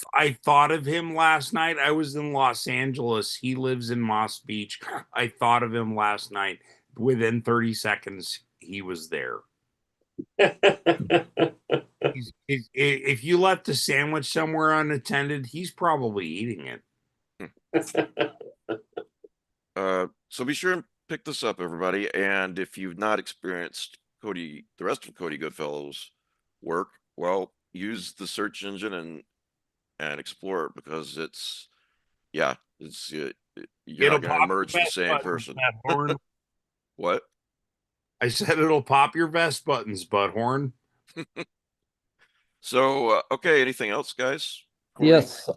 thought of him last night. I was in Los Angeles. He lives in Moss Beach. I thought of him last night. Within 30 seconds, he was there. If you left a sandwich somewhere unattended, he's probably eating it. So be sure and pick this up, everybody. And if you've not experienced the rest of Cody Goodfellow's work, well, use the search engine and explore it, because you're not going to emerge the same person. What? I said it'll pop your vest buttons, Butthorn. So, okay, anything else, guys? Yes.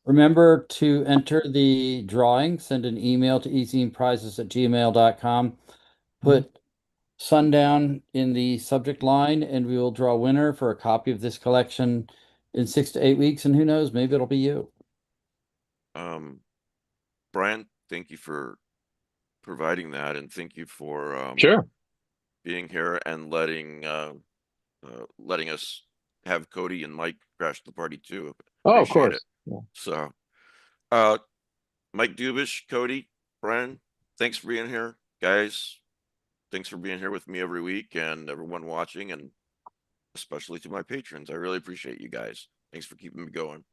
Remember to enter the drawing. Send an email to ezineprizes@gmail.com. Put Sundown in the subject line, and we will draw a winner for a copy of this collection in 6 to 8 weeks. And who knows, maybe it'll be you. Brian, thank you for providing that, and thank you for Sure. being here and letting us have Cody and Mike crash the party too. Oh, of Appreciate course. it. Yeah. So, Mike Dubish, Cody, Brian, thanks for being here, guys. Thanks for being here with me every week, and everyone watching, and especially to my patrons. I really appreciate you guys. Thanks for keeping me going.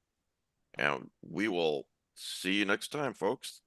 And we will see you next time, folks.